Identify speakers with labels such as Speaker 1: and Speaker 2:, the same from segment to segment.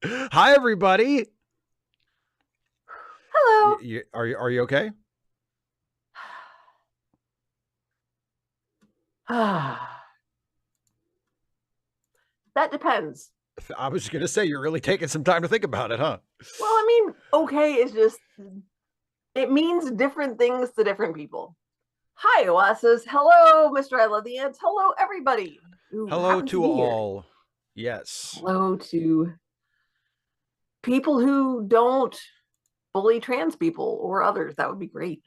Speaker 1: Hi, everybody.
Speaker 2: Hello.
Speaker 1: Are you okay?
Speaker 2: That depends.
Speaker 1: I was going to say you're really taking some time to think about it, huh?
Speaker 2: Well, I mean, okay is just, it means different things to different people. Hi, Oasis. Hello, Mr. I Love the Ants. Hello, everybody who
Speaker 1: Hello
Speaker 2: happens to
Speaker 1: to
Speaker 2: be here.
Speaker 1: all. Yes.
Speaker 2: Hello to people who don't bully trans people or others. That would be great.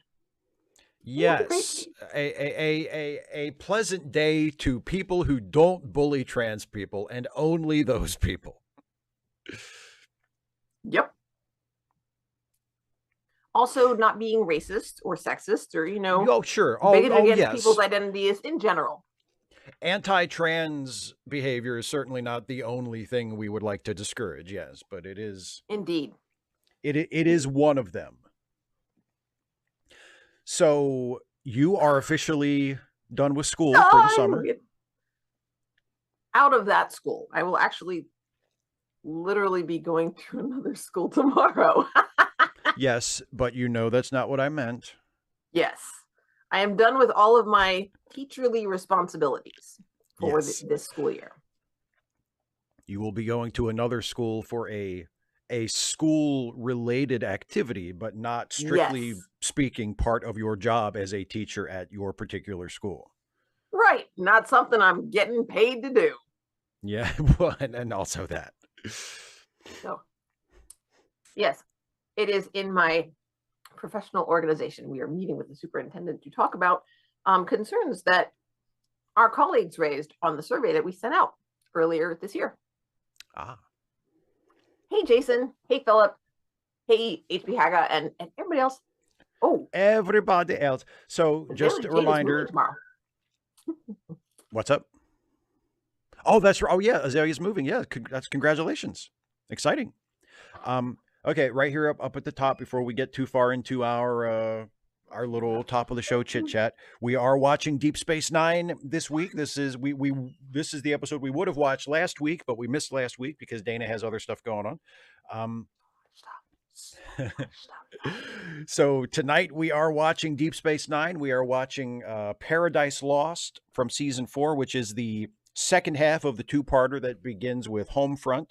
Speaker 2: It would be great.
Speaker 1: Yes. A pleasant day to people who don't bully trans people and only those people.
Speaker 2: Yep. Also, not being racist or sexist or,
Speaker 1: Oh, sure.
Speaker 2: bigoted
Speaker 1: Oh,
Speaker 2: against people's
Speaker 1: yes.
Speaker 2: identities in general.
Speaker 1: Anti-trans behavior is certainly not the only thing we would like to discourage, yes, but it is
Speaker 2: Indeed.
Speaker 1: it is one of them. So you are officially done with school for the
Speaker 2: Done.
Speaker 1: summer.
Speaker 2: Out of that school. I will actually literally be going to another school tomorrow.
Speaker 1: Yes, but you know that's not what I meant.
Speaker 2: Yes. I am done with all of my teacherly responsibilities for
Speaker 1: Yes.
Speaker 2: this school year.
Speaker 1: You will be going to another school for a school related activity, but not strictly
Speaker 2: Yes.
Speaker 1: speaking part of your job as a teacher at your particular school.
Speaker 2: Right. Not something I'm getting paid to do.
Speaker 1: Yeah, well, and also that.
Speaker 2: So, yes, it is in my professional organization. We are meeting with the superintendent to talk about concerns that our colleagues raised on the survey that we sent out earlier this year.
Speaker 1: Ah.
Speaker 2: Hey, Jason. Hey, Philip. Hey, HB Haga, and everybody else. Oh,
Speaker 1: Everybody else. So just a reminder.
Speaker 2: Tomorrow.
Speaker 1: What's up? Oh, that's right. Oh, yeah. Azalea's moving. Yeah. That's congratulations. Exciting. Okay. Right here up at the top before we get too far into our little top of the show chit chat. We are watching Deep Space Nine this week. This is this is the episode we would have watched last week, but we missed last week because Dana has other stuff going on. So tonight we are watching Deep Space Nine. We are watching Paradise Lost from season 4, which is the second half of the two-parter that begins with Homefront.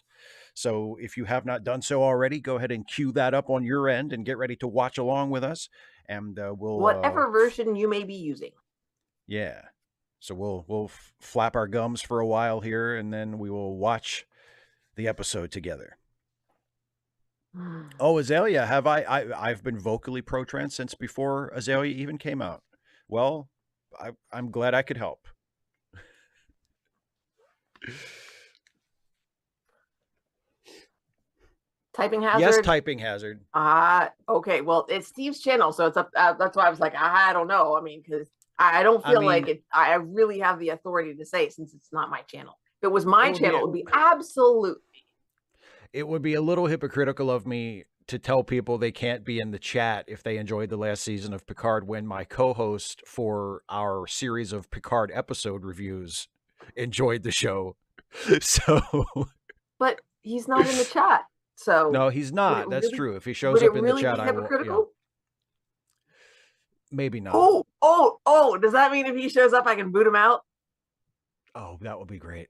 Speaker 1: So if you have not done so already, go ahead and cue that up on your end and get ready to watch along with us. And we'll
Speaker 2: whatever version you may be using.
Speaker 1: Yeah. So we'll flap our gums for a while here, and then we will watch the episode together. Oh, Azalea, have I've been vocally pro-trans since before Azalea even came out. Well, I'm glad I could help.
Speaker 2: Typing hazard.
Speaker 1: Yes, typing hazard.
Speaker 2: Okay. Well, it's Steve's channel, so it's up. That's why I was like, I don't know. I mean, because I don't feel like it. I really have the authority to say since it's not my channel. If it was my channel, it would be absolutely.
Speaker 1: It would be a little hypocritical of me to tell people they can't be in the chat if they enjoyed the last season of Picard when my co-host for our series of Picard episode reviews enjoyed the show. So,
Speaker 2: but he's not in the chat. So
Speaker 1: no, he's not. That's really true. If he shows up in the chat, I will. Yeah. Maybe not.
Speaker 2: Oh! Does that mean if he shows up, I can boot him out?
Speaker 1: Oh, that would be great.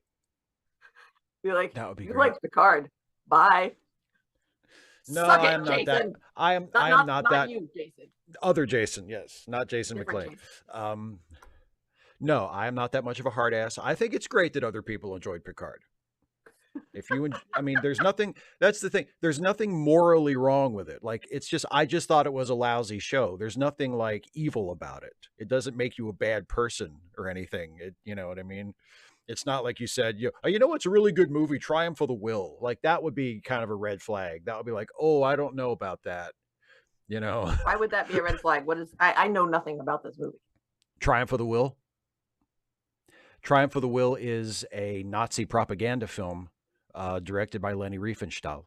Speaker 2: Be like,
Speaker 1: that would be great.
Speaker 2: Like Picard. Bye.
Speaker 1: No, I'm not that. I am not that.
Speaker 2: You, Jason.
Speaker 1: Other Jason, yes, not Jason McClane. No, I am not that much of a hard ass. I think it's great that other people enjoyed Picard. If you, I mean, there's nothing. That's the thing. There's nothing morally wrong with it. Like it's just, I just thought it was a lousy show. There's nothing like evil about it. It doesn't make you a bad person or anything. You know what I mean? It's not like you said, you know what's a really good movie? Triumph of the Will. Like that would be kind of a red flag. That would be like, oh, I don't know about that. You know?
Speaker 2: Why would that be a red flag? What is? I know nothing about this movie.
Speaker 1: Triumph of the Will. Triumph of the Will is a Nazi propaganda film directed by Leni Riefenstahl.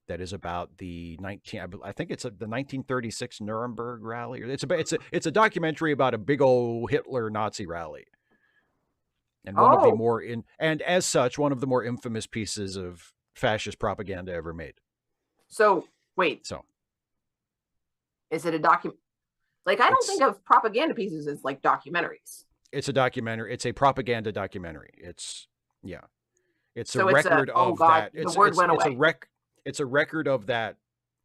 Speaker 1: That is about the I think it's the 1936 Nuremberg rally. It's a documentary about a big old Hitler Nazi rally. And one of the more and as such, one of the more infamous pieces of fascist propaganda ever made.
Speaker 2: So wait.
Speaker 1: So
Speaker 2: is it a document? Like, I don't think of propaganda pieces as like documentaries.
Speaker 1: It's a documentary. It's a propaganda documentary. It's
Speaker 2: So
Speaker 1: a record of that.
Speaker 2: The word went away.
Speaker 1: It's a record of that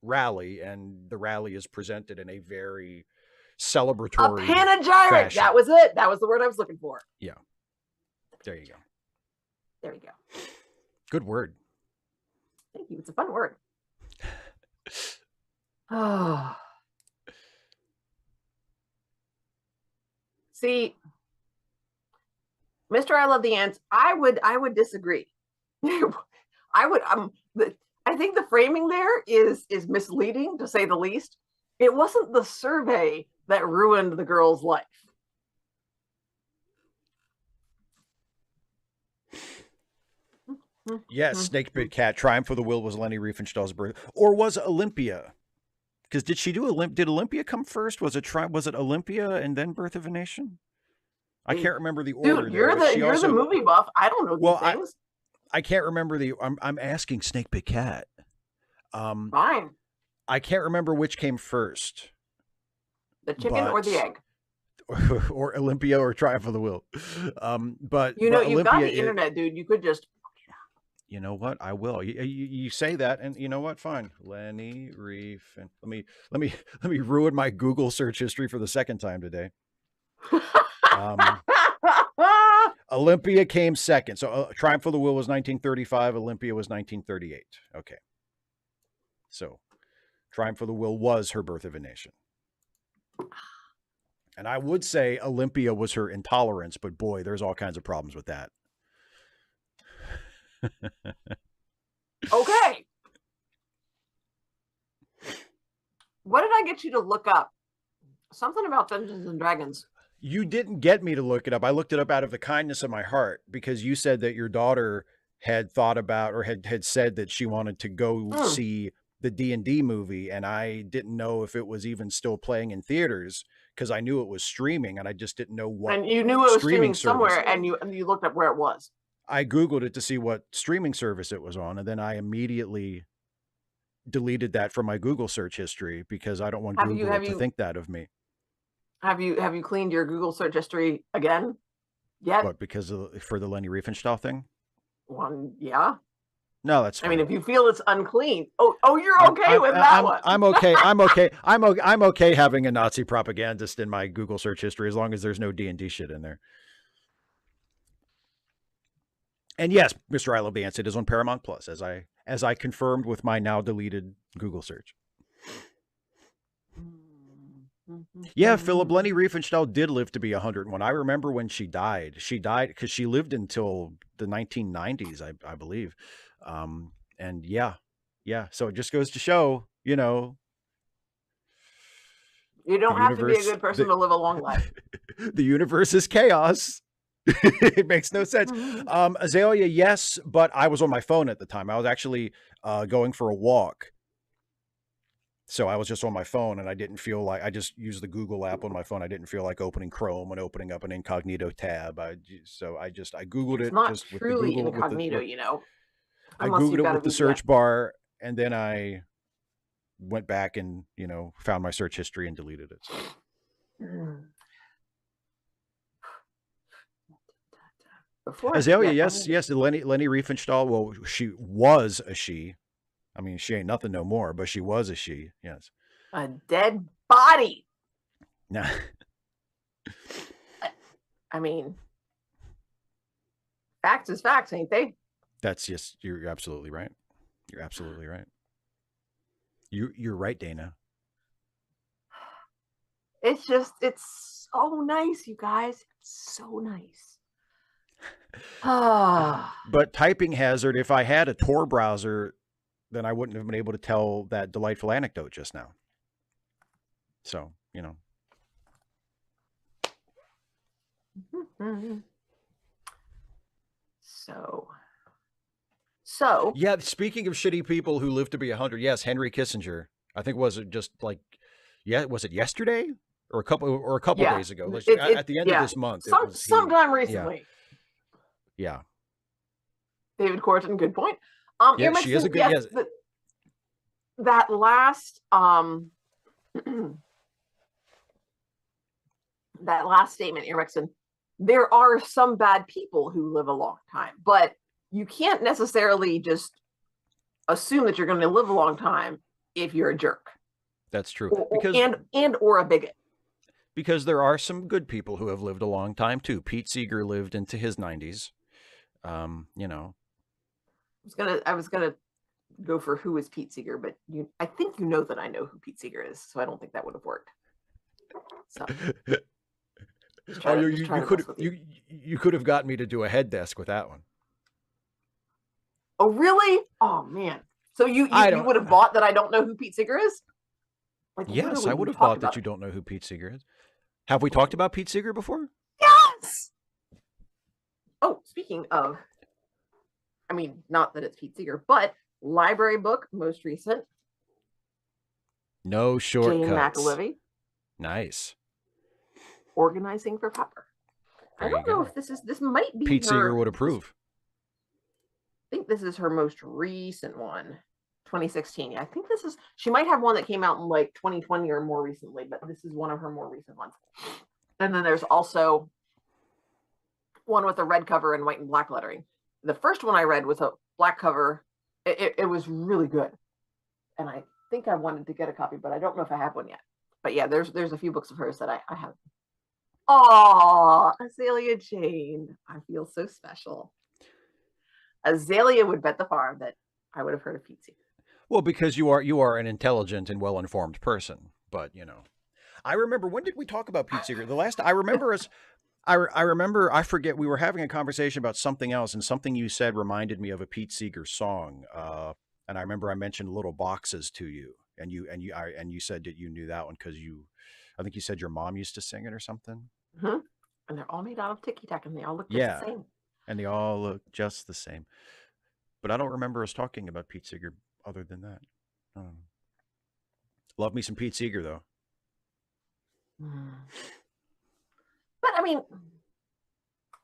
Speaker 1: rally, and the rally is presented in a very celebratory,
Speaker 2: a panegyric fashion. That was it. That was the word I was looking for.
Speaker 1: Yeah. There you go.
Speaker 2: There you go.
Speaker 1: Good word.
Speaker 2: Thank you. It's a fun word. Oh. See, Mr. I Love the Ants, I would disagree. I think the framing there is misleading, to say the least. It wasn't the survey that ruined the girl's life.
Speaker 1: Yes, Snake Bit Cat, Triumph of the Will was Leni Riefenstahl's birth. Or was Olympia? Because did Olympia come first? Was it Olympia and then Birth of a Nation? I can't remember the order.
Speaker 2: Dude, you're the movie buff. I don't know these things.
Speaker 1: I can't remember I'm asking Snake Bit Cat.
Speaker 2: Fine.
Speaker 1: I can't remember which came first.
Speaker 2: The chicken or the egg?
Speaker 1: Or Olympia or Triumph of the Will. But
Speaker 2: you've
Speaker 1: Olympia
Speaker 2: got the internet, dude. You could just.
Speaker 1: You know what? I will. You say that, and you know what? Fine. Leni Reef, and let me ruin my Google search history for the second time today. Olympia came second. So Triumph of the Will was 1935. Olympia was 1938. Okay. So Triumph of the Will was her Birth of a Nation. And I would say Olympia was her Intolerance, but boy, there's all kinds of problems with that.
Speaker 2: Okay. What did I get you to look up? Something about Dungeons and Dragons.
Speaker 1: You didn't get me to look it up. I looked it up out of the kindness of my heart because you said that your daughter had thought about or had said that she wanted to go see the D&D movie, and I didn't know if it was even still playing in theaters because I knew it was streaming, and I just didn't know what.
Speaker 2: And you knew it was streaming somewhere, and you looked up where it was.
Speaker 1: I Googled it to see what streaming service it was on, and then I immediately deleted that from my Google search history because I don't want Google to think that of me.
Speaker 2: Have you cleaned your Google search history again yet?
Speaker 1: What, for the Leni Riefenstahl thing?
Speaker 2: Yeah.
Speaker 1: No, that's fine.
Speaker 2: I mean, if you feel it's unclean. Oh, you're okay with that one.
Speaker 1: I'm okay. I'm okay. I'm okay having a Nazi propagandist in my Google search history as long as there's no D&D shit in there. And yes, Mr. I Love the Ants, it is on Paramount Plus, as I confirmed with my now deleted Google search. Yeah, Philip, Leni Riefenstahl did live to be 101. I remember when she died. She died because she lived until the 1990s, I believe. And yeah. So it just goes to show, you don't
Speaker 2: have to be a good person to live a long life.
Speaker 1: The universe is chaos. It makes no sense. Azalea, yes, but I was on my phone at the time. I was actually going for a walk. So I was just on my phone, and I didn't feel like I just used the Google app on my phone. I didn't feel like opening Chrome and opening up an incognito tab. I Googled it.
Speaker 2: It's not
Speaker 1: just
Speaker 2: truly
Speaker 1: with Google,
Speaker 2: incognito,
Speaker 1: I Googled it with the search bar, and then I went back and found my search history and deleted it. Azalea, yes, Leni Riefenstahl. Well, she was a she. I mean, she ain't nothing no more, but she was a she. Yes,
Speaker 2: a dead body.
Speaker 1: Nah.
Speaker 2: I mean, facts is facts, ain't they?
Speaker 1: That's just you're absolutely right. You're absolutely right. You're right, Dana.
Speaker 2: It's so nice, you guys. It's so nice.
Speaker 1: But typing hazard, if I had a Tor browser, then I wouldn't have been able to tell that delightful anecdote just now. So,
Speaker 2: So
Speaker 1: yeah, speaking of shitty people who live to be 100, yes, Henry Kissinger. I think was it yesterday or a couple days ago? At the end of this month.
Speaker 2: Sometime recently.
Speaker 1: Yeah.
Speaker 2: David Corton, good point.
Speaker 1: Yeah, she is a good.
Speaker 2: Yes,
Speaker 1: Yes,
Speaker 2: that last that last statement, Erikson, there are some bad people who live a long time, but you can't necessarily just assume that you're going to live a long time if you're a jerk.
Speaker 1: that's true.
Speaker 2: Or a bigot.
Speaker 1: Because there are some good people who have lived a long time too. Pete Seeger lived into his 90s. You know.
Speaker 2: I was gonna go for who is Pete Seeger, but I think you know that I know who Pete Seeger is, so I don't think that would have worked. So
Speaker 1: you could have gotten me to do a head desk with that one.
Speaker 2: Oh really? Oh man. So you would have bought that I don't know who Pete Seeger is?
Speaker 1: Like, yes, I would have bought that you don't know who Pete Seeger is. Have we talked about Pete Seeger before?
Speaker 2: Yes. Oh, speaking of, I mean, not that it's Pete Seeger, but library book, most recent.
Speaker 1: No shortcuts.
Speaker 2: Jane McAlevey.
Speaker 1: Nice.
Speaker 2: Organizing for Pepper. I don't know if this might be
Speaker 1: Pete Seeger would approve.
Speaker 2: I think this is her most recent one. 2016. Yeah, I think she might have one that came out in like 2020 or more recently, but this is one of her more recent ones. And then there's also one with a red cover and white and black lettering. The first one I read with a black cover, it was really good. And I think I wanted to get a copy, but I don't know if I have one yet. But yeah, there's a few books of hers that I have. Oh, Azalea Jane. I feel so special. Azalea would bet the farm that I would have heard of Pete Seeger.
Speaker 1: Well, because you are an intelligent and well-informed person. But, you know, I remember, when did we talk about Pete Seeger? The last I remember is, I forget, we were having a conversation about something else, and something you said reminded me of a Pete Seeger song. And I remember I mentioned Little Boxes to you, and you said that you knew that one because I think you said your mom used to sing it or something.
Speaker 2: Mm-hmm. And they're all made out of ticky-tack, and they all look just the same.
Speaker 1: And they all look just the same. But I don't remember us talking about Pete Seeger other than that. Love me some Pete Seeger, though.
Speaker 2: But I mean,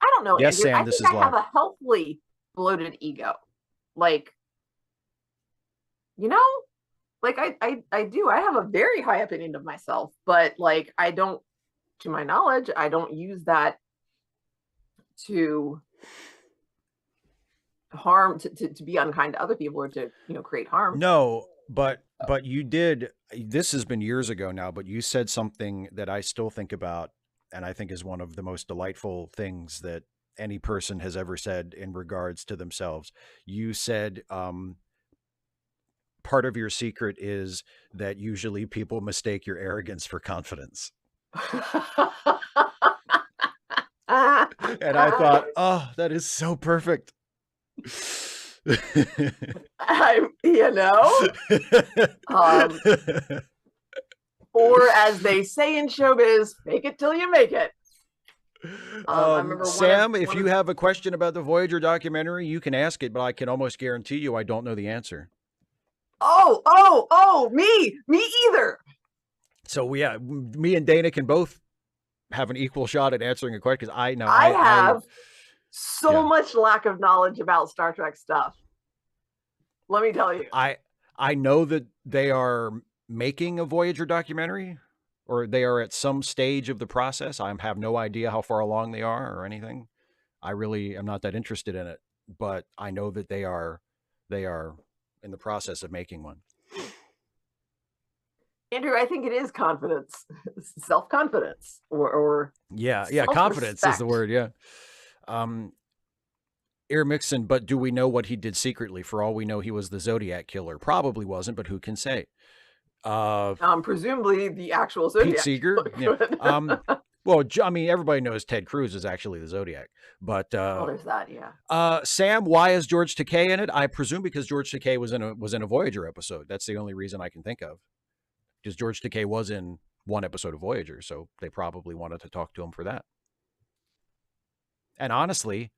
Speaker 2: I don't know.
Speaker 1: Yes,
Speaker 2: Andrew.
Speaker 1: Sam,
Speaker 2: I think I have a healthily bloated ego. Like, you know, like I do. I have a very high opinion of myself, but like I don't, to my knowledge, I don't use that to harm, to be unkind to other people or to, create harm.
Speaker 1: No, but you did. This has been years ago now, but you said something that I still think about, and I think is one of the most delightful things that any person has ever said in regards to themselves. You said, part of your secret is that usually people mistake your arrogance for confidence. And I thought, oh, that is so perfect.
Speaker 2: Or as they say in showbiz, fake it till you make it.
Speaker 1: Sam, if you have a question about the Voyager documentary, you can ask it, but I can almost guarantee you I don't know the answer.
Speaker 2: Me either.
Speaker 1: So yeah, me and Dana can both have an equal shot at answering a question, because I know
Speaker 2: I have so much lack of knowledge about Star Trek stuff. Let me tell you.
Speaker 1: I know that they are making a Voyager documentary, or they are at some stage of the process. I have no idea how far along they are or anything. I really am not that interested in it, but I know that they are in the process of making one.
Speaker 2: Andrew, I think it is confidence, self-confidence, or
Speaker 1: confidence is the word. Yeah. Air Mixon, but do we know what he did secretly? For all we know, he was the Zodiac killer. Probably wasn't, but who can say?
Speaker 2: Presumably the actual Zodiac.
Speaker 1: Pete Seeger. Yeah. Well, I mean, everybody knows Ted Cruz is actually the Zodiac, but
Speaker 2: there's that. Yeah.
Speaker 1: Sam, why is George Takei in it? I presume because George Takei was in a Voyager episode. That's the only reason I can think of. Because George Takei was in one episode of Voyager, so they probably wanted to talk to him for that. And honestly,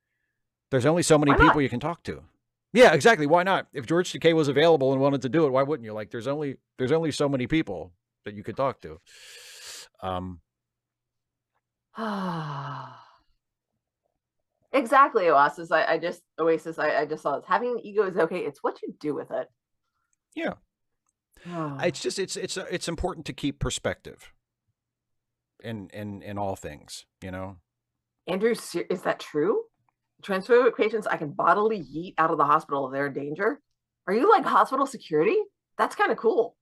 Speaker 1: there's only so many people you can talk to. Yeah, exactly. Why not? If George Takei was available and wanted to do it, why wouldn't you? Like, there's only so many people that you could talk to.
Speaker 2: Exactly, Oasis. I just saw this. Having an ego is okay. It's what you do with it.
Speaker 1: Yeah. It's just it's important to keep perspective in all things, you know.
Speaker 2: Andrew, is that true? Transphobic patients I can bodily yeet out of the hospital if they're in danger. Are you like hospital security? That's kind of cool.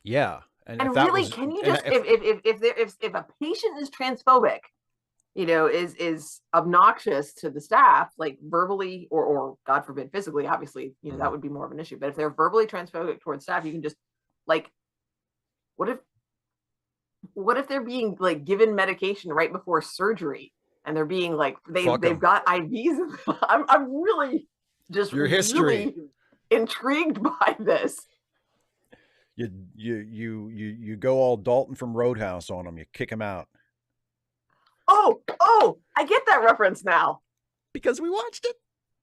Speaker 1: Yeah.
Speaker 2: And really, can you just if a patient is transphobic, you know, is obnoxious to the staff, like verbally or God forbid physically, obviously, you know, that would be more of an issue. But if they're verbally transphobic towards staff, you can just like, what if they're being like given medication right before surgery and they're being like they've got IVs? I'm really just
Speaker 1: your history
Speaker 2: really intrigued by this.
Speaker 1: You go all Dalton from Roadhouse on them. You kick them out.
Speaker 2: Oh, I get that reference now.
Speaker 1: Because we watched it.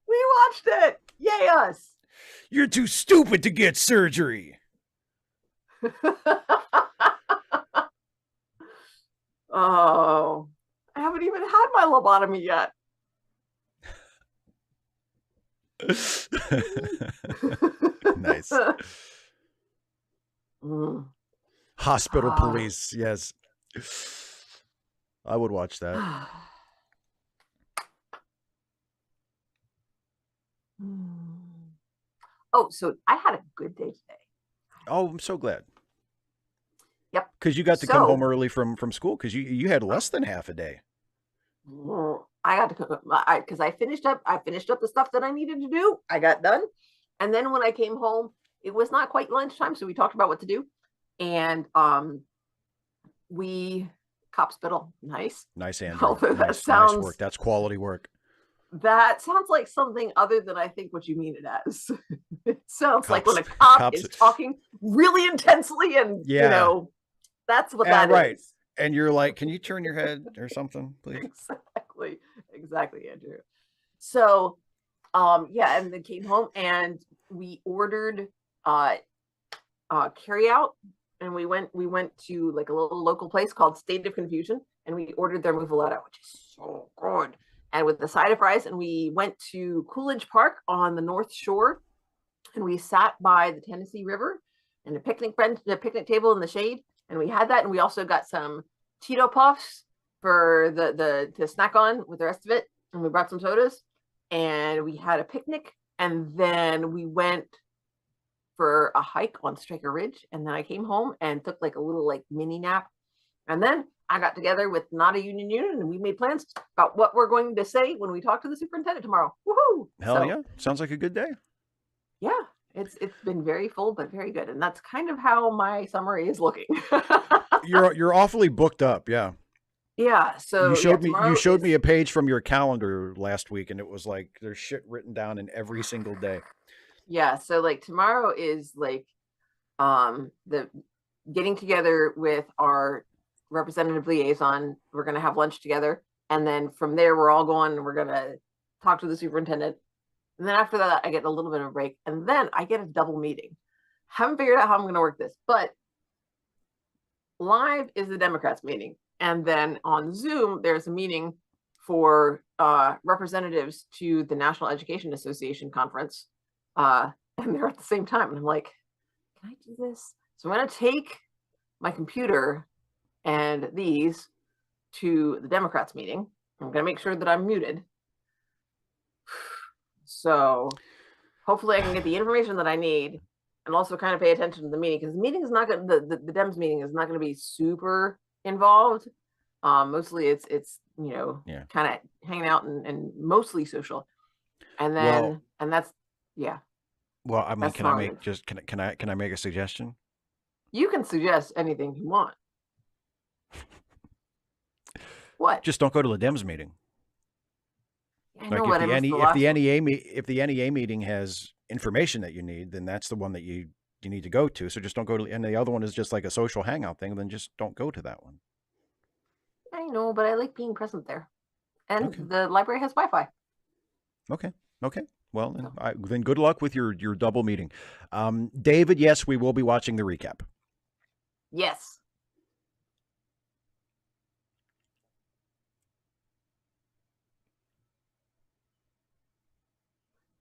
Speaker 2: We watched it. Yay us.
Speaker 1: You're too stupid to get surgery.
Speaker 2: Oh, I haven't even had my lobotomy yet.
Speaker 1: Nice. Hospital police, yes. I would watch that.
Speaker 2: Oh, so I had a good day today.
Speaker 1: Oh, I'm so glad.
Speaker 2: Yep.
Speaker 1: Because you got to come home early from school because you had less than half a day.
Speaker 2: I got to come because I finished up the stuff that I needed to do. I got done. And then when I came home, it was not quite lunchtime, so we talked about what to do. And we cop spittle. Nice,
Speaker 1: Andrew. Nice work. That's quality work.
Speaker 2: That sounds like something other than I think what you mean it as. It sounds like when a cop is talking really intensely and you know, that's what that is.
Speaker 1: And you're like, can you turn your head or something, please?
Speaker 2: Exactly, Andrew. So yeah, and then came home and we ordered carry out, and we went to like a little local place called State of Confusion, and we ordered their muffaletta, which is so good, and with the side of fries. And we went to Coolidge Park on the North Shore, and we sat by the Tennessee River and a picnic table in the shade, and we had that. And we also got some Tito Puffs for the to snack on with the rest of it, and we brought some sodas, and we had a picnic, and then we went for a hike on Striker Ridge, and then I came home and took like a little like mini nap, and then I got together with Not a Union and we made plans about what we're going to say when we talk to the superintendent tomorrow. Woohoo!
Speaker 1: Hell yeah. Sounds like a good day.
Speaker 2: Yeah. It's been very full, but very good. And that's kind of how my summary is looking.
Speaker 1: You're awfully booked up. Yeah.
Speaker 2: Yeah. So
Speaker 1: you showed me a page from your calendar last week, and it was like there's shit written down in every single day.
Speaker 2: Yeah. So like tomorrow is like the getting together with our representative liaison. We're going to have lunch together, and then from there we're all going and we're going to talk to the superintendent. And then after that, I get a little bit of a break, and then I get a double meeting. Haven't figured out how I'm going to work this, but live is the Democrats meeting, and then on Zoom there's a meeting for representatives to the National Education Association conference, and they're at the same time. And I'm like, can I do this? So I'm going to take my computer and these to the Democrats meeting. I'm going to make sure that I'm muted. So hopefully I can get the information that I need and also kind of pay attention to the meeting, because the meeting is not going to, the Dems meeting is not going to be super involved. Mostly it's you know, kind of hanging out and mostly social. And then and that's
Speaker 1: Well, I mean, can I make a suggestion?
Speaker 2: You can suggest anything you want. What?
Speaker 1: Just don't go to the Dems meeting.
Speaker 2: Like
Speaker 1: if the NEA meeting has information that you need, then that's the one that you need to go to. So just don't go to, and the other one is just like a social hangout thing. Then just don't go to that one.
Speaker 2: I know, but I like being present there, and the library has Wi-Fi.
Speaker 1: Okay. Well, then good luck with your double meeting, David. Yes, we will be watching the recap.
Speaker 2: Yes.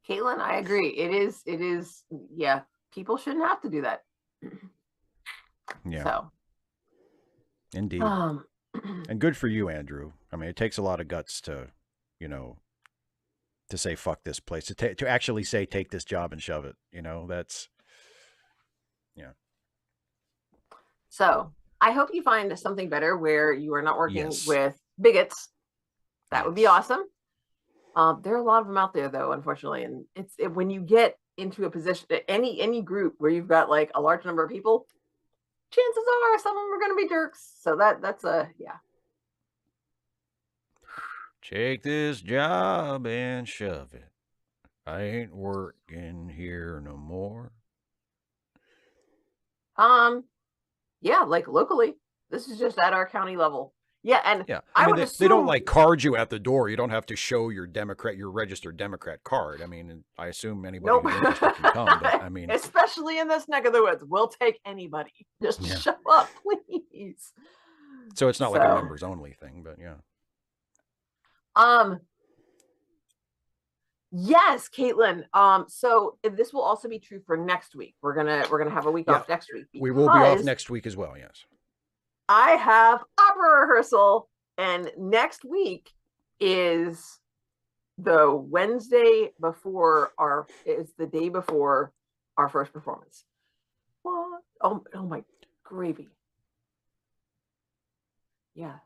Speaker 2: Caitlin, I agree. It is. Yeah, people shouldn't have to do that.
Speaker 1: Yeah.
Speaker 2: So,
Speaker 1: indeed. And good for you, Andrew. I mean, it takes a lot of guts to, to say fuck this place, to actually say take this job and shove it. That's yeah.
Speaker 2: So I hope you find something better where you are not working with bigots. That would be awesome. There are a lot of them out there, though, unfortunately, and when you get into a position, any group where you've got like a large number of people, chances are some of them are going to be jerks. So that's yeah.
Speaker 1: Take this job and shove it. I ain't working here no more.
Speaker 2: Yeah, like locally, this is just at our county level. Yeah, and
Speaker 1: yeah, I mean, they don't like card you at the door. You don't have to show your registered Democrat card. I mean, I assume anybody who's interested can come, but I mean,
Speaker 2: especially in this neck of the woods, we'll take anybody. Just show up, please.
Speaker 1: So it's not like a members only thing, but yeah.
Speaker 2: Yes, Caitlin. So this will also be true for next week. We're gonna have a week off next week.
Speaker 1: We will be off next week as well. Yes.
Speaker 2: I have opera rehearsal, and next week is the Wednesday before is the day before our first performance. What? Oh my gravy. Yeah.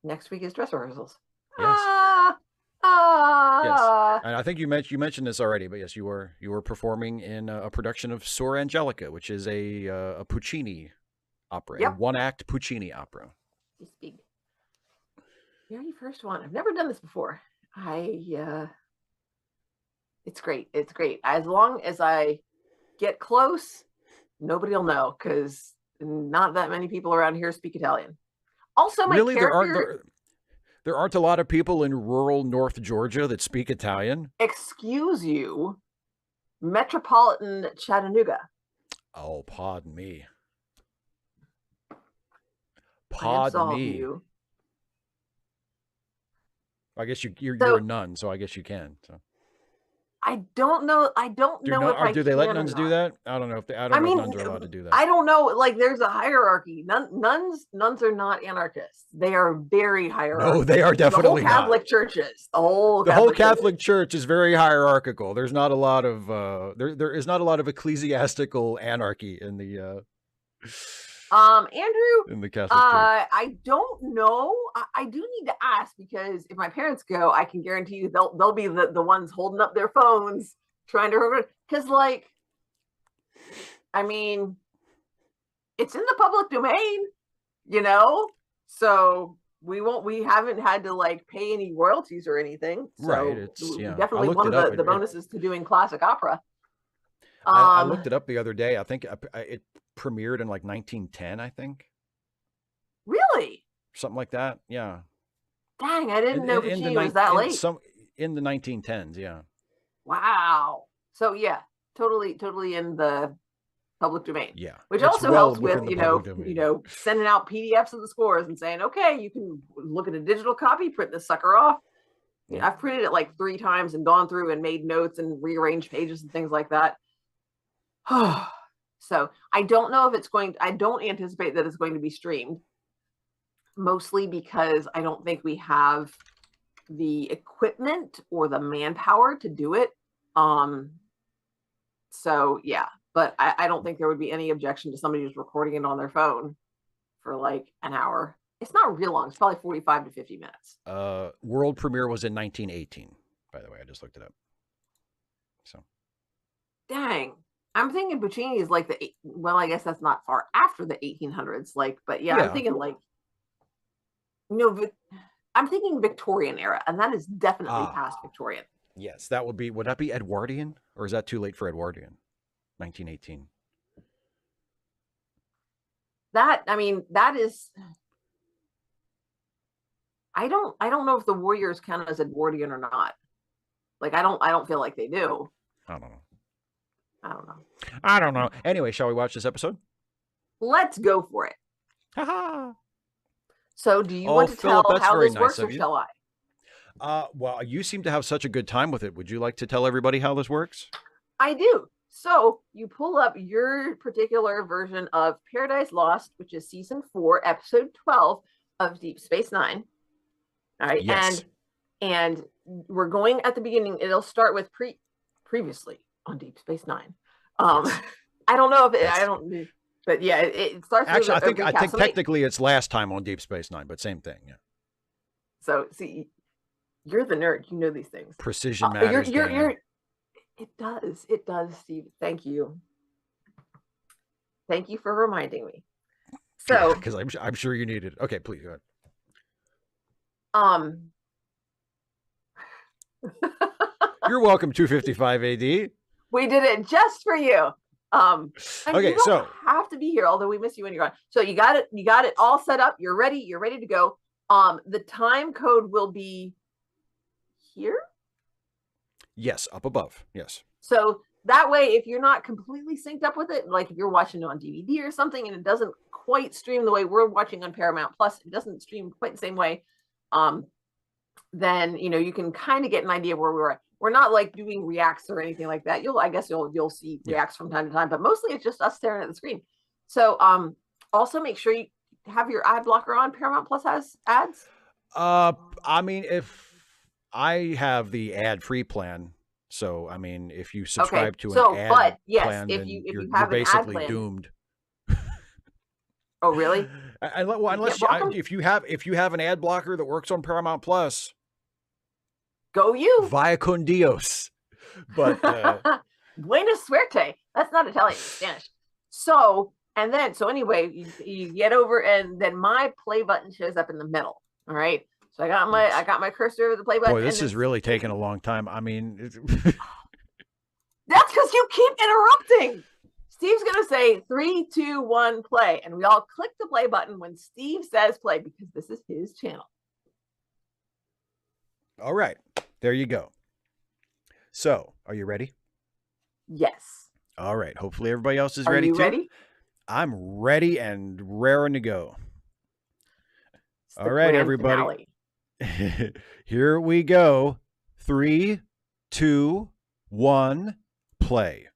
Speaker 2: Next week is dress rehearsals.
Speaker 1: Yes. Yes. And I think you mentioned this already, but yes, you were performing in a production of Suor Angelica, which is a Puccini opera, a one-act Puccini opera.
Speaker 2: It's big. Very first one. I've never done this before. It's great. It's great. As long as I get close, nobody will know because not that many people around here speak Italian. Also, my character...
Speaker 1: There aren't a lot of people in rural North Georgia that speak Italian.
Speaker 2: Excuse you, metropolitan Chattanooga.
Speaker 1: Oh, pardon me. Pardon me.
Speaker 2: You.
Speaker 1: I guess you're a nun, so I guess you can. So.
Speaker 2: I don't know.
Speaker 1: Do they let nuns do that? I don't know if know if nuns are allowed to do that.
Speaker 2: I don't know. Like, there's a hierarchy. Nuns are not anarchists. They are very hierarchical.
Speaker 1: No, they are definitely
Speaker 2: not. Catholic churches. The whole
Speaker 1: Catholic Church is very hierarchical. There's not a lot of there is not a lot of ecclesiastical anarchy in the
Speaker 2: Andrew,
Speaker 1: in the Catholic Church.
Speaker 2: I don't know. I do need to ask, because if my parents go, I can guarantee you they'll be the ones holding up their phones trying to, because like, I mean, it's in the public domain, so we haven't had to like pay any royalties or anything. So
Speaker 1: right. It's
Speaker 2: definitely one of the bonuses to doing classic opera.
Speaker 1: I looked it up the other day. I think it premiered in like 1910, I think.
Speaker 2: Really?
Speaker 1: Something like that. Yeah.
Speaker 2: Dang, I didn't know Puccini was that late.
Speaker 1: In the 1910s, yeah.
Speaker 2: Wow. So yeah, totally in the public domain.
Speaker 1: Yeah.
Speaker 2: Which also helps with, sending out PDFs of the scores and saying, okay, you can look at a digital copy, print this sucker off. Yeah. I've printed it like 3 times and gone through and made notes and rearranged pages and things like that. So I don't know if I don't anticipate that it's going to be streamed, mostly because I don't think we have the equipment or the manpower to do it. So yeah, but I don't think there would be any objection to somebody just recording it on their phone for like an hour. It's not real long. It's probably 45 to 50 minutes.
Speaker 1: World premiere was in 1918, by the way. I just looked it up. So.
Speaker 2: Dang. I'm thinking Puccini is like I guess that's not far after the 1800s. Like, but yeah. I'm thinking like, I'm thinking Victorian era, and that is definitely past Victorian.
Speaker 1: Yes, would that be Edwardian, or is that too late for Edwardian? 1918.
Speaker 2: That is. I don't know if the Warriors count as Edwardian or not. Like, I don't feel like they do.
Speaker 1: I don't know. Anyway, shall we watch this episode?
Speaker 2: Let's go for it.
Speaker 1: Ha.
Speaker 2: So do you want to tell how this works, or shall I?
Speaker 1: Well, you seem to have such a good time with it. Would you like to tell everybody how this works?
Speaker 2: I do. So you pull up your particular version of Paradise Lost, which is season 4, episode 12 of Deep Space Nine. All right.
Speaker 1: Yes.
Speaker 2: And we're going at the beginning. It'll start with previously on Deep Space Nine.
Speaker 1: Yes.
Speaker 2: I don't know if
Speaker 1: Yes.
Speaker 2: I don't, but yeah, it starts.
Speaker 1: Actually,
Speaker 2: with
Speaker 1: I think technically it's last time on Deep Space Nine, but same thing. Yeah.
Speaker 2: So see, you're the nerd. You know these things.
Speaker 1: Precision matters.
Speaker 2: It does, Steve. Thank you. Thank you for reminding me. So,
Speaker 1: because I'm sure you need it. Okay, please go
Speaker 2: ahead.
Speaker 1: You're welcome, 255 AD.
Speaker 2: We did it just for you.
Speaker 1: Okay,
Speaker 2: you don't have to be here, although we miss you when you're gone. So you got it all set up. You're ready to go. The time code will be here.
Speaker 1: Yes, up above. Yes.
Speaker 2: So that way, if you're not completely synced up with it, like if you're watching it on DVD or something and it doesn't quite stream the way we're watching on Paramount Plus, it doesn't stream quite the same way, then you can kind of get an idea where we're at. We're not like doing reacts or anything like that. You'll see reacts from time to time, but mostly it's just us staring at the screen. So also make sure you have your ad blocker on. Paramount Plus has ads.
Speaker 1: I mean, if I have the ad-free plan, so I mean, if you subscribe to an ad plan, then you're basically doomed.
Speaker 2: Oh, really?
Speaker 1: Unless if you have an ad blocker that works on Paramount Plus,
Speaker 2: go you.
Speaker 1: Vaya con Dios. But
Speaker 2: Buena suerte. That's not Italian, it's Spanish. So anyway, you get over, and then my play button shows up in the middle. All right. So I got my cursor over the play button.
Speaker 1: Boy, this is really taking a long time. I mean,
Speaker 2: that's because you keep interrupting. Steve's gonna say 3, 2, 1, play, and we all click the play button when Steve says play because this is his channel.
Speaker 1: All right, there you go. So, are you ready?
Speaker 2: Yes.
Speaker 1: All right. Hopefully, everybody else is ready too.
Speaker 2: Are you ready?
Speaker 1: I'm ready and raring to go. All right, everybody. Here we go. 3, 2, 1, play.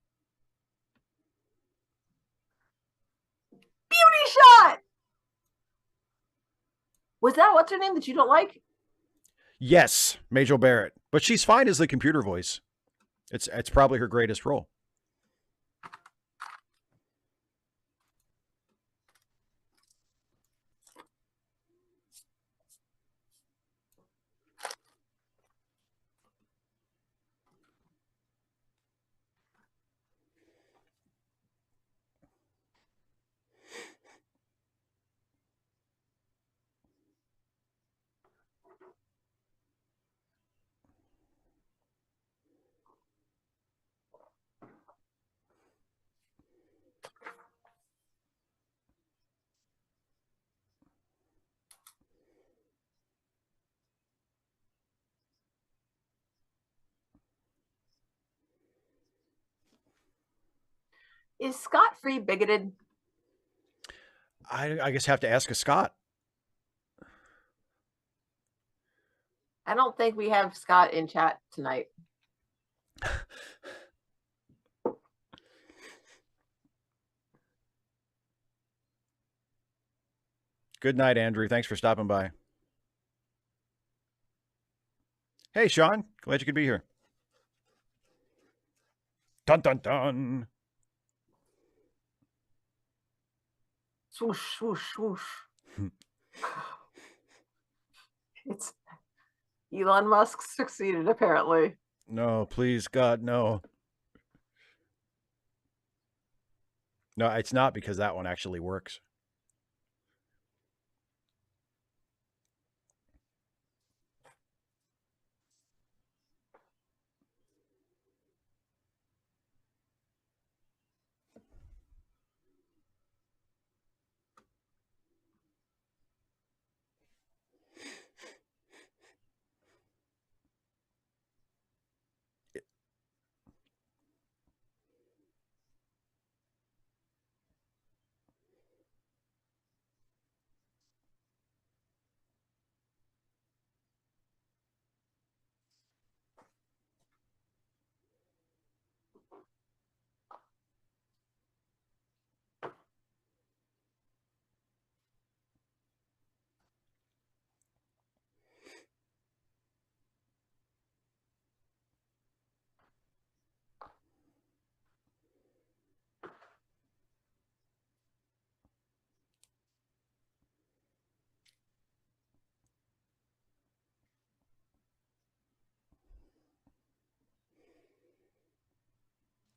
Speaker 2: Beauty shot. Was that what's her name that you don't like?
Speaker 1: Yes, Majel Barrett, but she's fine as the computer voice. It's probably her greatest role.
Speaker 2: Is Scott Free bigoted?
Speaker 1: I guess have to ask a Scott.
Speaker 2: I don't think we have Scott in chat tonight.
Speaker 1: Good night, Andrew. Thanks for stopping by. Hey, Sean. Glad you could be here. Dun, dun, dun.
Speaker 2: Swoosh, swoosh, swoosh. It's Elon Musk succeeded, apparently.
Speaker 1: No, please, God, no. No, it's not, because that one actually works.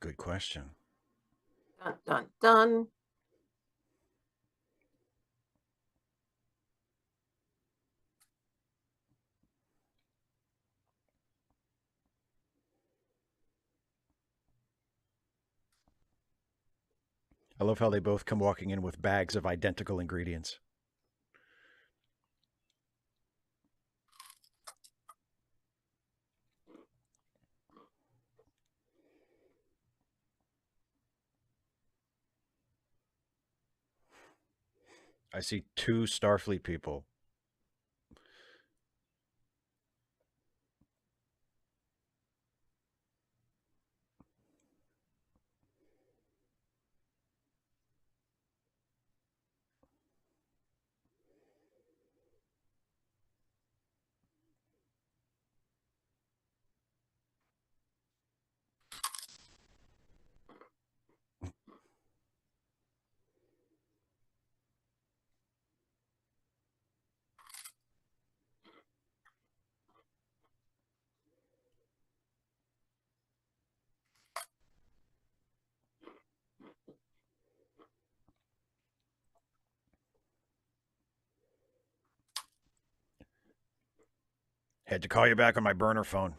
Speaker 1: Good question.
Speaker 2: Dun, dun, dun.
Speaker 1: I love how they both come walking in with bags of identical ingredients. I see two Starfleet people. Had to call you back on my burner phone.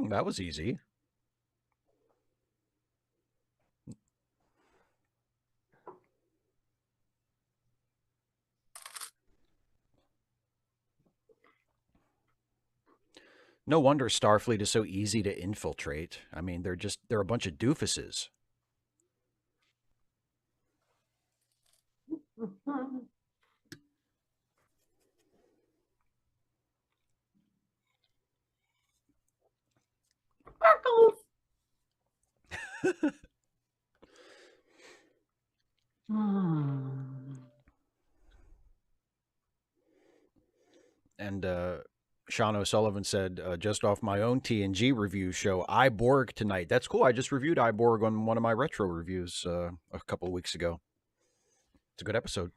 Speaker 1: That was easy. No wonder Starfleet is so easy to infiltrate. I mean, they're a bunch of doofuses.
Speaker 2: Sparkles.
Speaker 1: And Sean O'Sullivan said, just off my own TNG review show, Iborg tonight. That's cool. I just reviewed Iborg on one of my retro reviews a couple of weeks ago. It's a good episode.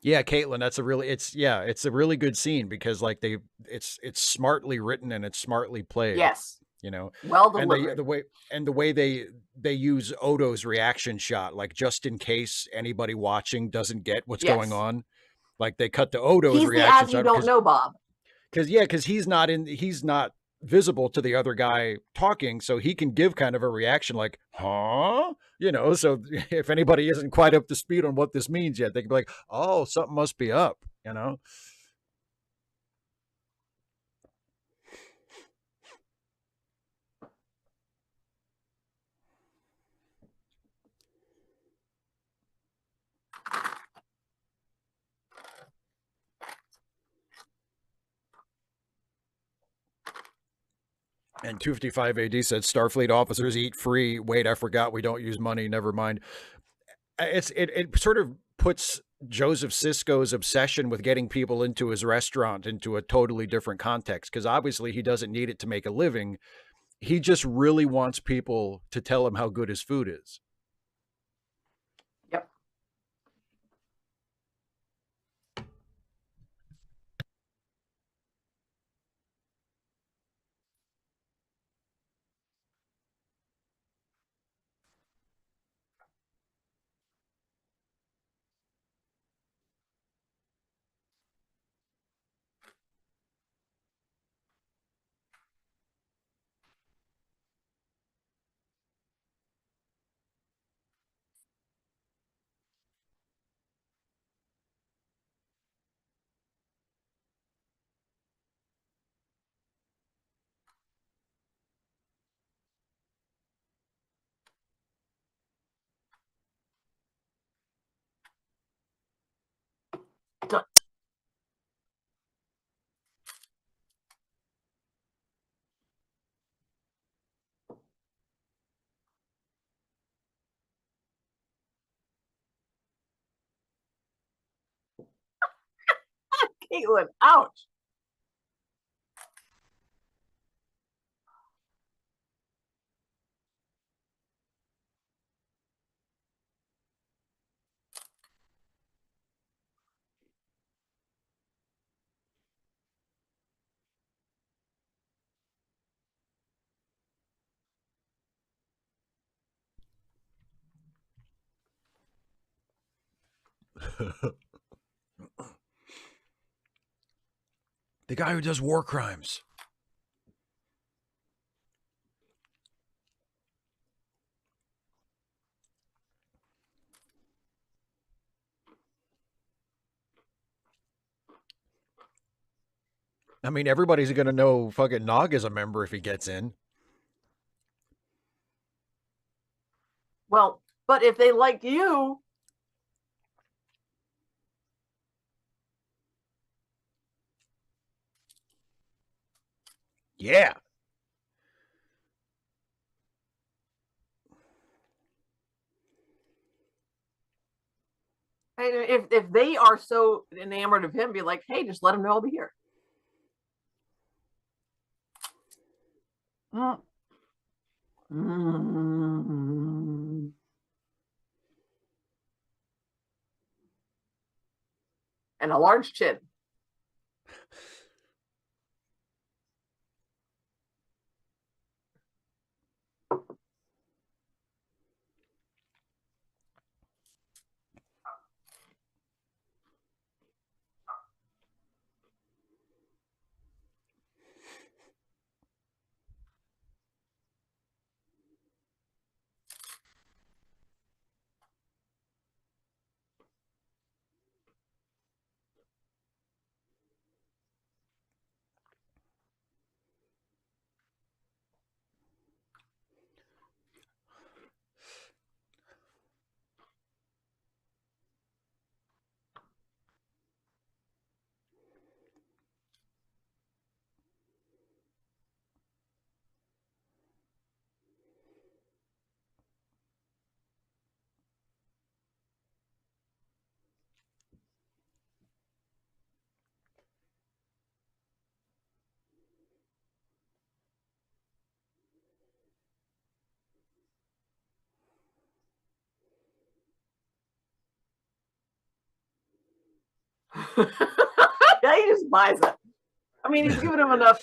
Speaker 1: Yeah, Caitlin, it's a really good scene because like it's smartly written and it's smartly played.
Speaker 2: Yes.
Speaker 1: You know,
Speaker 2: Well
Speaker 1: and
Speaker 2: delivered.
Speaker 1: the way they use Odo's reaction shot, like just in case anybody watching doesn't get what's going
Speaker 2: Yes.
Speaker 1: on, like they cut to Odo's
Speaker 2: He's the
Speaker 1: reaction
Speaker 2: as you
Speaker 1: shot
Speaker 2: don't know, Bob.
Speaker 1: because he's not visible to the other guy talking, so he can give kind of a reaction like, huh? You know, so if anybody isn't quite up to speed on what this means yet, they can be like, oh, something must be up, you know? And 255 AD said Starfleet officers eat free. Wait, I forgot we don't use money. Never mind. It sort of puts Joseph Sisko's obsession with getting people into his restaurant into a totally different context because obviously he doesn't need it to make a living. He just really wants people to tell him how good his food is.
Speaker 2: Yep. Caitlin, ouch.
Speaker 1: The guy who does war crimes. I mean, everybody's going to know fucking Nog is a member if he gets in.
Speaker 2: Well, but if they like you,
Speaker 1: yeah.
Speaker 2: if they are so enamored of him, be like, hey, just let him know I'll be here. Mm. Mm. And a large chin. Yeah, he just buys it. I mean, he's given him enough.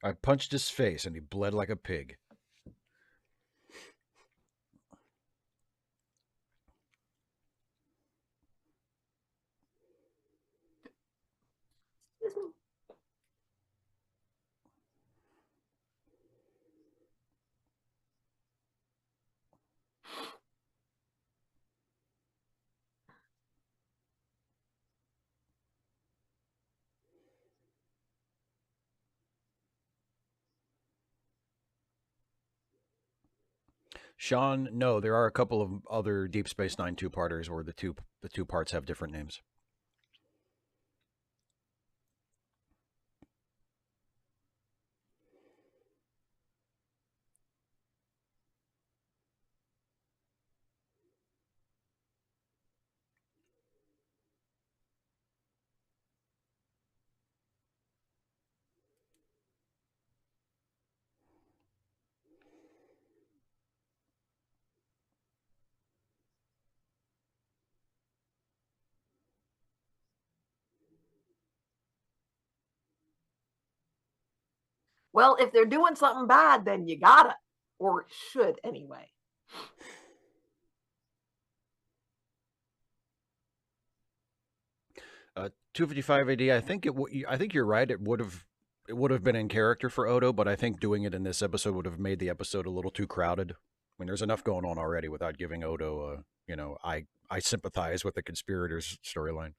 Speaker 1: I punched his face and he bled like a pig. Sean, no, there are a couple of other Deep Space Nine two-parters where the two parts have different names.
Speaker 2: Well, if they're doing something bad, then you gotta, or should anyway.
Speaker 1: Uh, 255 AD. I think you're right. It would have been in character for Odo, but I think doing it in this episode would have made the episode a little too crowded. I mean, there's enough going on already without giving Odo I sympathize with the conspirators storyline.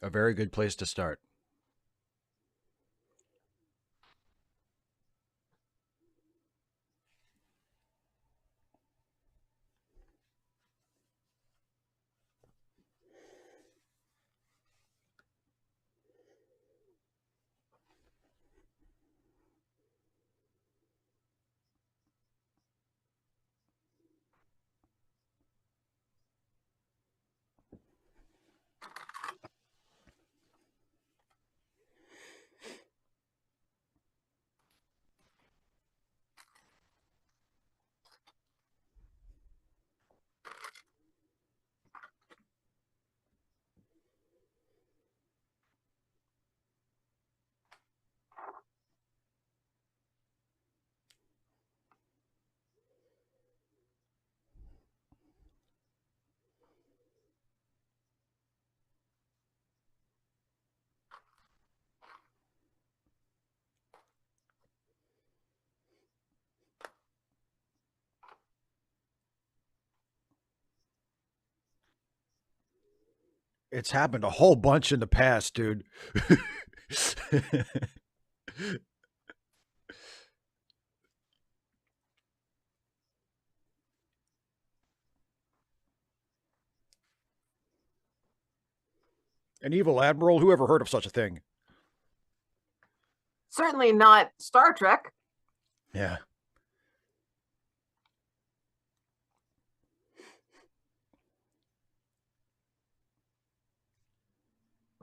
Speaker 1: A very good place to start. It's happened a whole bunch in the past, dude. An evil admiral? Who ever heard of such a thing?
Speaker 2: Certainly not Star Trek.
Speaker 1: Yeah.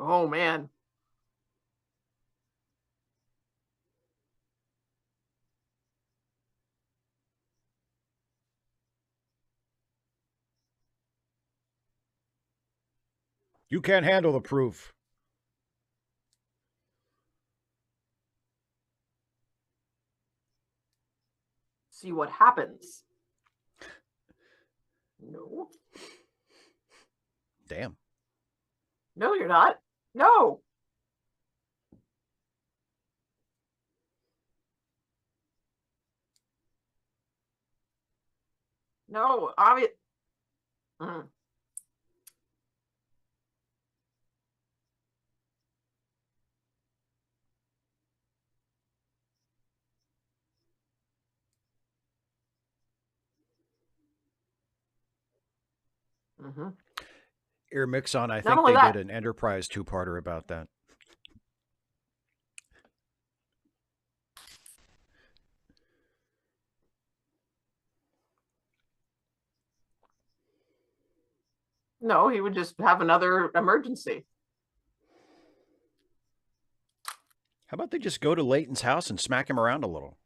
Speaker 2: Oh, man.
Speaker 1: You can't handle the proof.
Speaker 2: See what happens. No.
Speaker 1: Damn.
Speaker 2: No, you're not. No. No, obvious. Mm-hmm.
Speaker 1: Ear Mixon, I think they did an Enterprise two-parter about that.
Speaker 2: No, he would just have another emergency.
Speaker 1: How about they just go to Leighton's house and smack him around a little?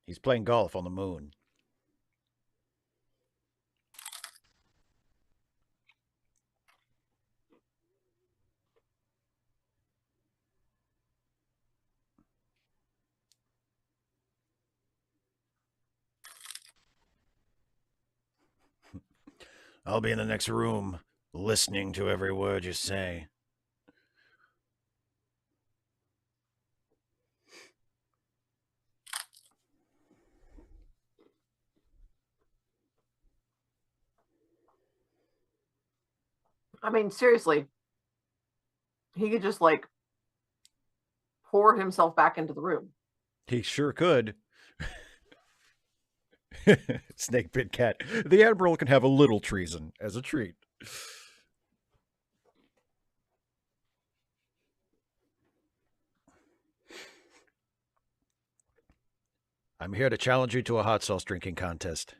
Speaker 1: He's playing golf on the moon. I'll be in the next room, listening to every word you say.
Speaker 2: I mean, seriously, he could just like pour himself back into the room.
Speaker 1: He sure could. Snake Pit Cat. The Admiral can have a little treason as a treat. I'm here to challenge you to a hot sauce drinking contest.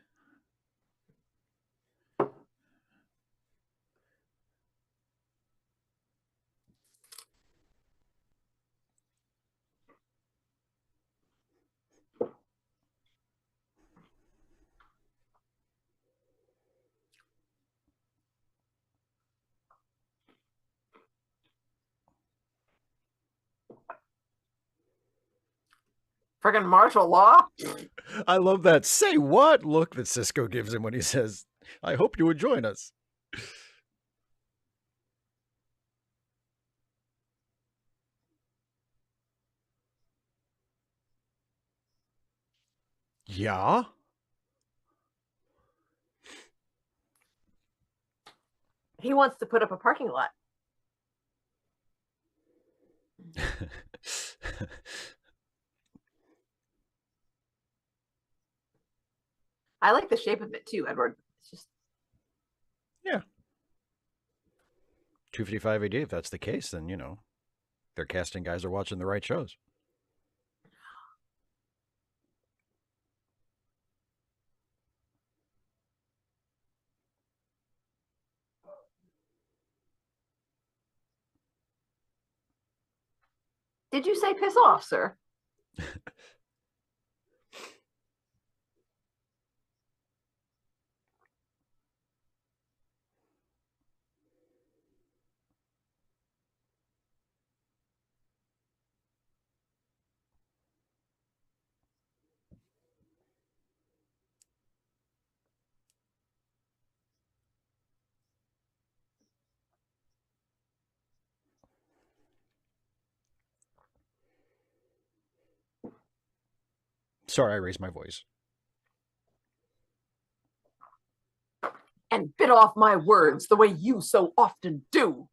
Speaker 2: Friggin' martial law.
Speaker 1: I love that "say what" look that Cisco gives him when he says, "I hope you would join us." Yeah?
Speaker 2: He wants to put up a parking lot. I like the shape of it too, Edward. It's just
Speaker 1: Yeah. 255 AD, if that's the case, then, their casting guys are watching the right shows.
Speaker 2: Did you say piss off, sir?
Speaker 1: Sorry, I raised my voice.
Speaker 2: And bit off my words the way you so often do.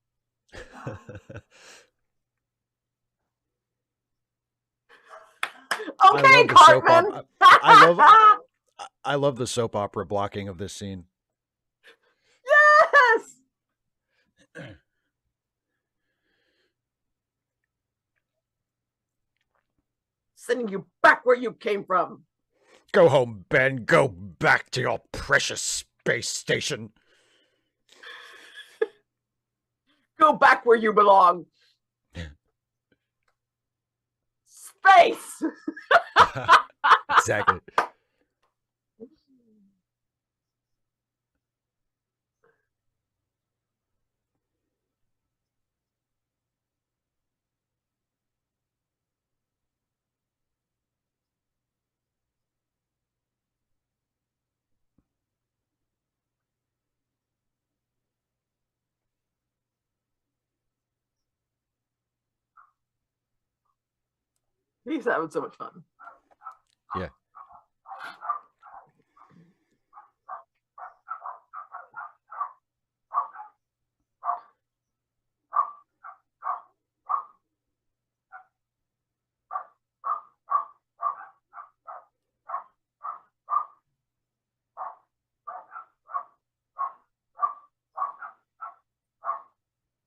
Speaker 2: Okay, Cartman.
Speaker 1: I love the soap opera blocking of this scene.
Speaker 2: Yes. Sending you back where you came from.
Speaker 1: Go home, Ben. Go back to your precious space station.
Speaker 2: Go back where you belong. Space.
Speaker 1: Exactly.
Speaker 2: He's having so much fun.
Speaker 1: Yeah.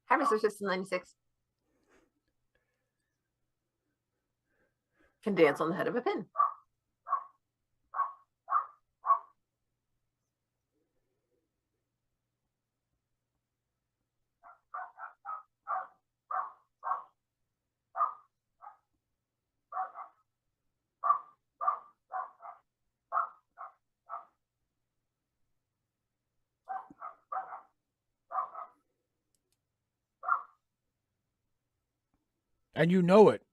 Speaker 2: Happy Social 96. Can dance on the head of a pin.
Speaker 1: And you know it.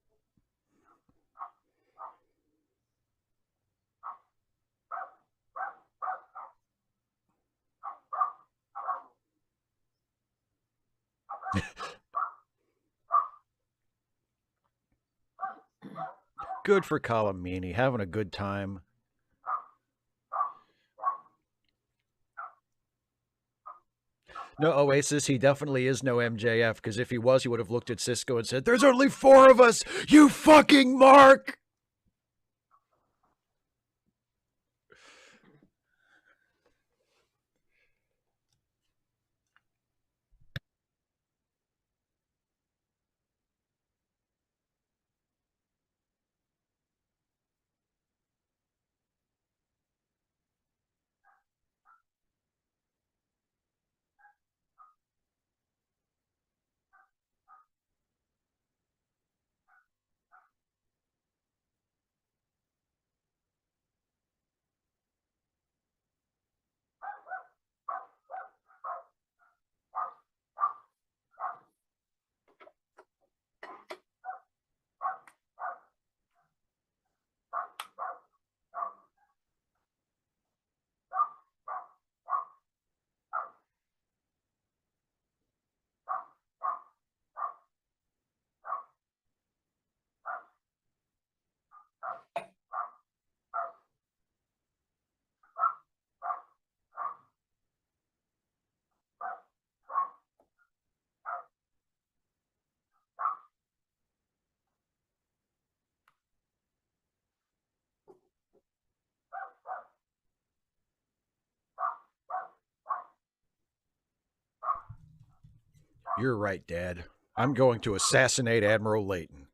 Speaker 1: Good for Colomini, having a good time. No, Oasis, he definitely is no MJF, because if he was, he would have looked at Cisco and said, "There's only 4 of us, you fucking mark!" You're right, Dad. I'm going to assassinate Admiral Layton.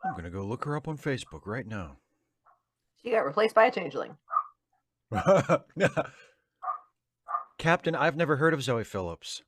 Speaker 1: I'm going to go look her up on Facebook right now.
Speaker 2: She got replaced by a changeling.
Speaker 1: Captain, I've never heard of Zoe Phillips.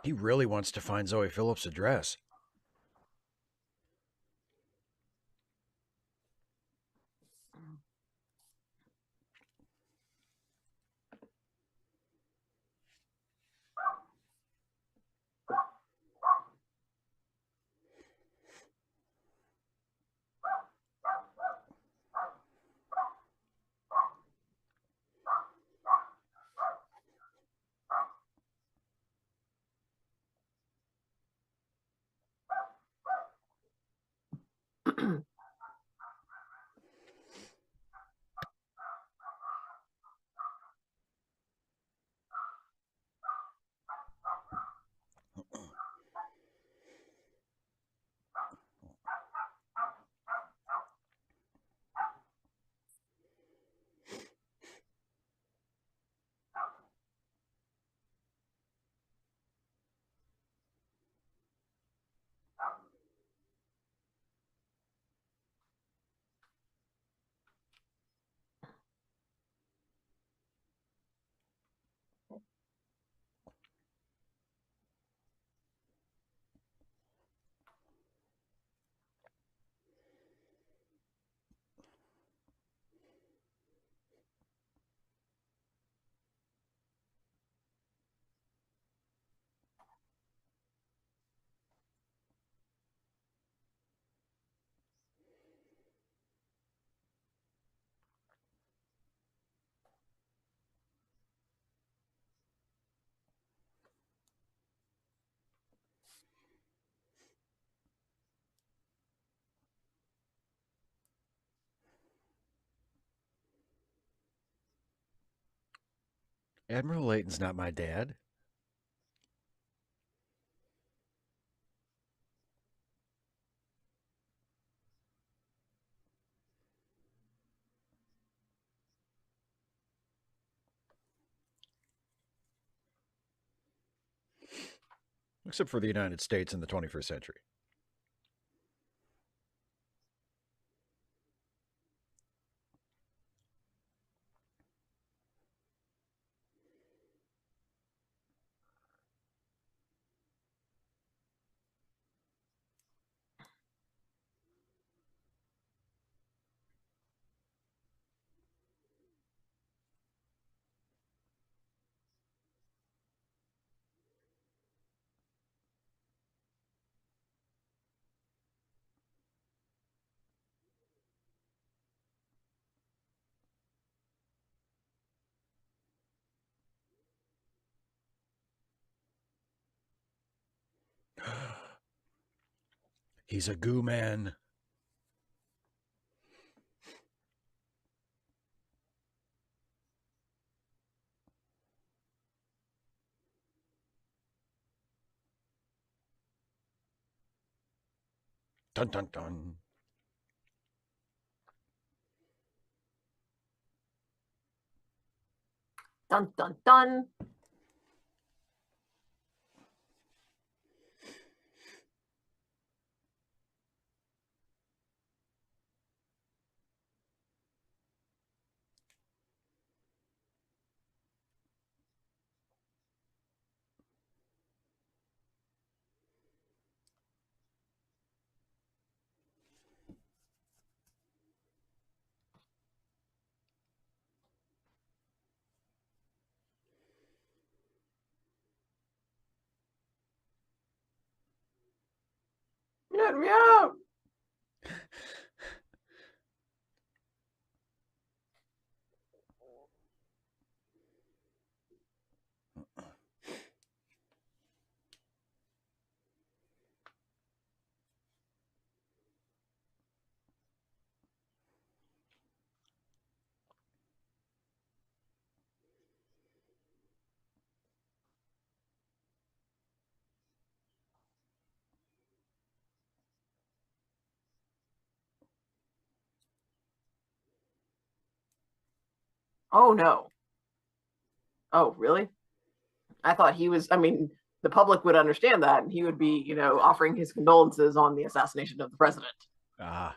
Speaker 1: He really wants to find Zoe Phillips' address. Admiral Layton's not my dad. Except for the United States in the 21st century. He's a goo man. Dun dun dun.
Speaker 2: Dun dun dun. Let me out. Oh no. Oh, really? I thought he was, I mean, the public would understand that and he would be, offering his condolences on the assassination of the president.
Speaker 1: Ah.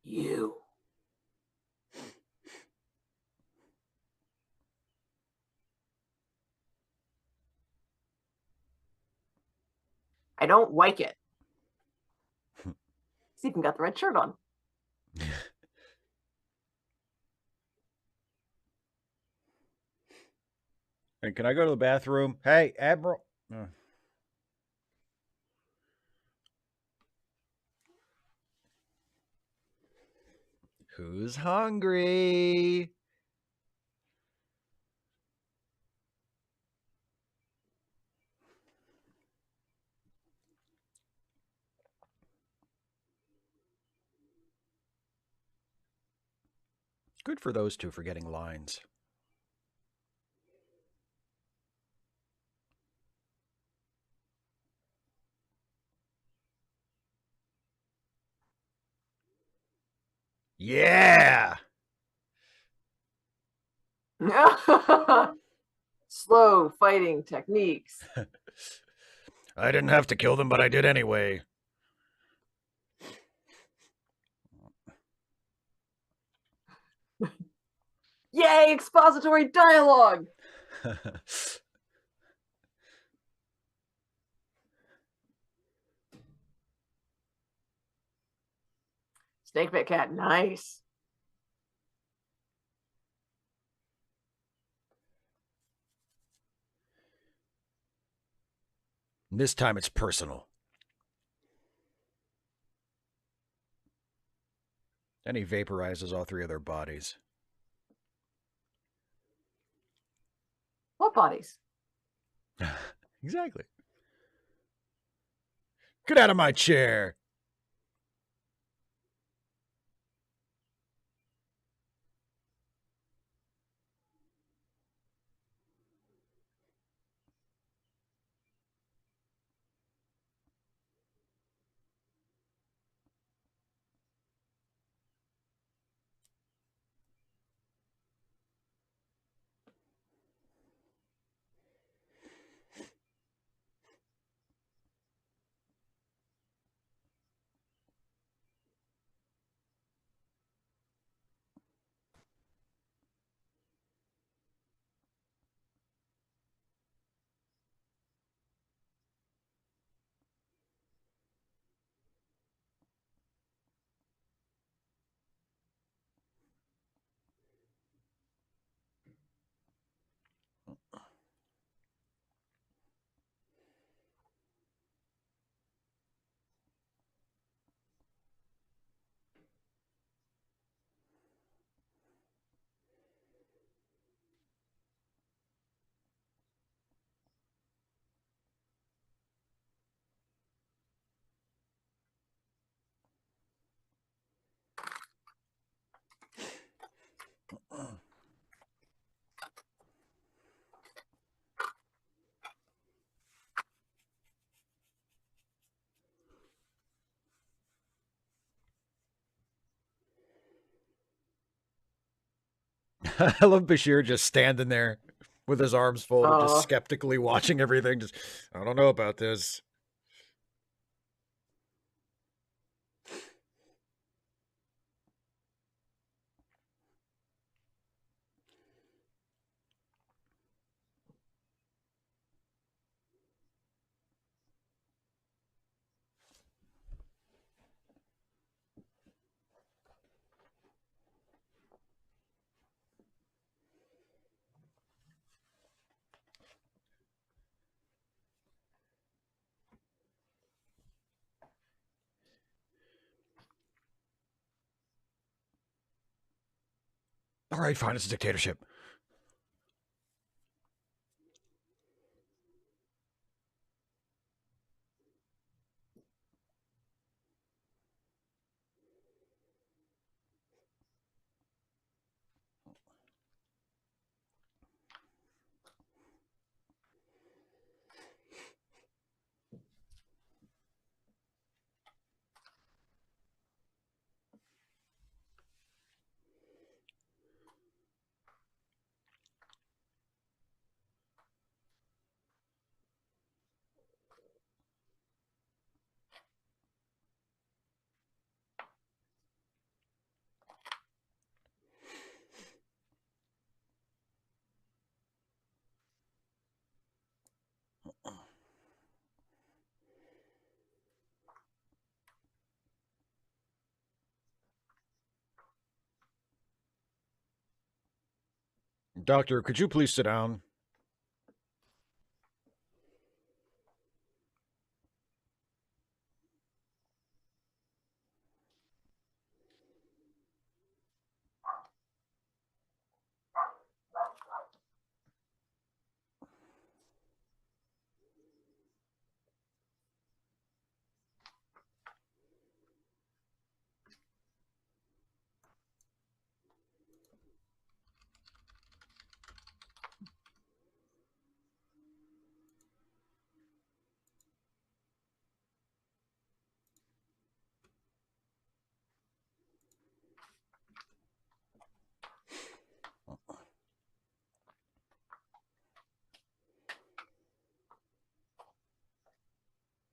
Speaker 2: You. I don't like it. He's even got the red shirt on.
Speaker 1: And can I go to the bathroom? Hey, Admiral. Who's hungry? Good for those two for getting lines. Yeah.
Speaker 2: Slow fighting techniques.
Speaker 1: I didn't have to kill them, but I did anyway.
Speaker 2: Yay, expository dialogue. Snakebit cat, nice.
Speaker 1: This time it's personal. And he vaporizes all three of their bodies.
Speaker 2: What bodies?
Speaker 1: Exactly. Get out of my chair. I love Bashir just standing there with his arms folded, just skeptically watching everything. Just, I don't know about this. All right, fine. It's a dictatorship. Doctor, could you please sit down?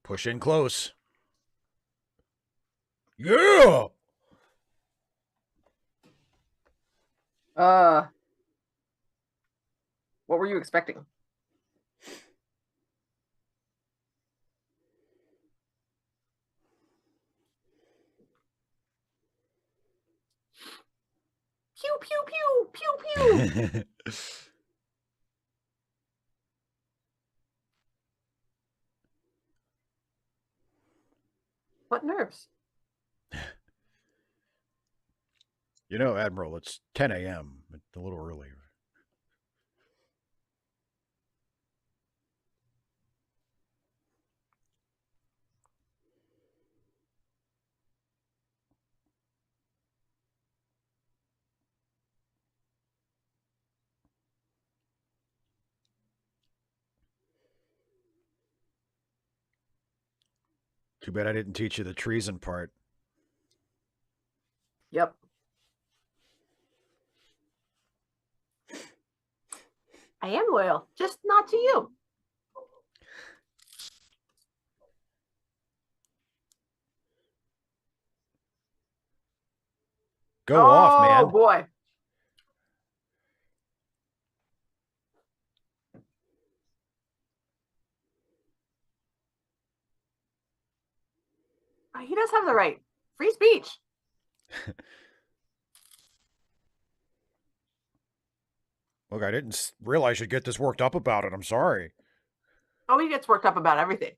Speaker 1: Push in close. Yeah!
Speaker 2: What were you expecting? Pew, pew, pew, pew, pew. What nerves?
Speaker 1: You know, Admiral, it's 10 a.m. It's a little early. Too bad I didn't teach you the treason part.
Speaker 2: Yep. I am loyal, just not to you.
Speaker 1: Go off, man.
Speaker 2: Oh, boy. He does have the right. Free speech.
Speaker 1: Look, I didn't realize you'd get this worked up about it. I'm sorry.
Speaker 2: Oh, he gets worked up about everything.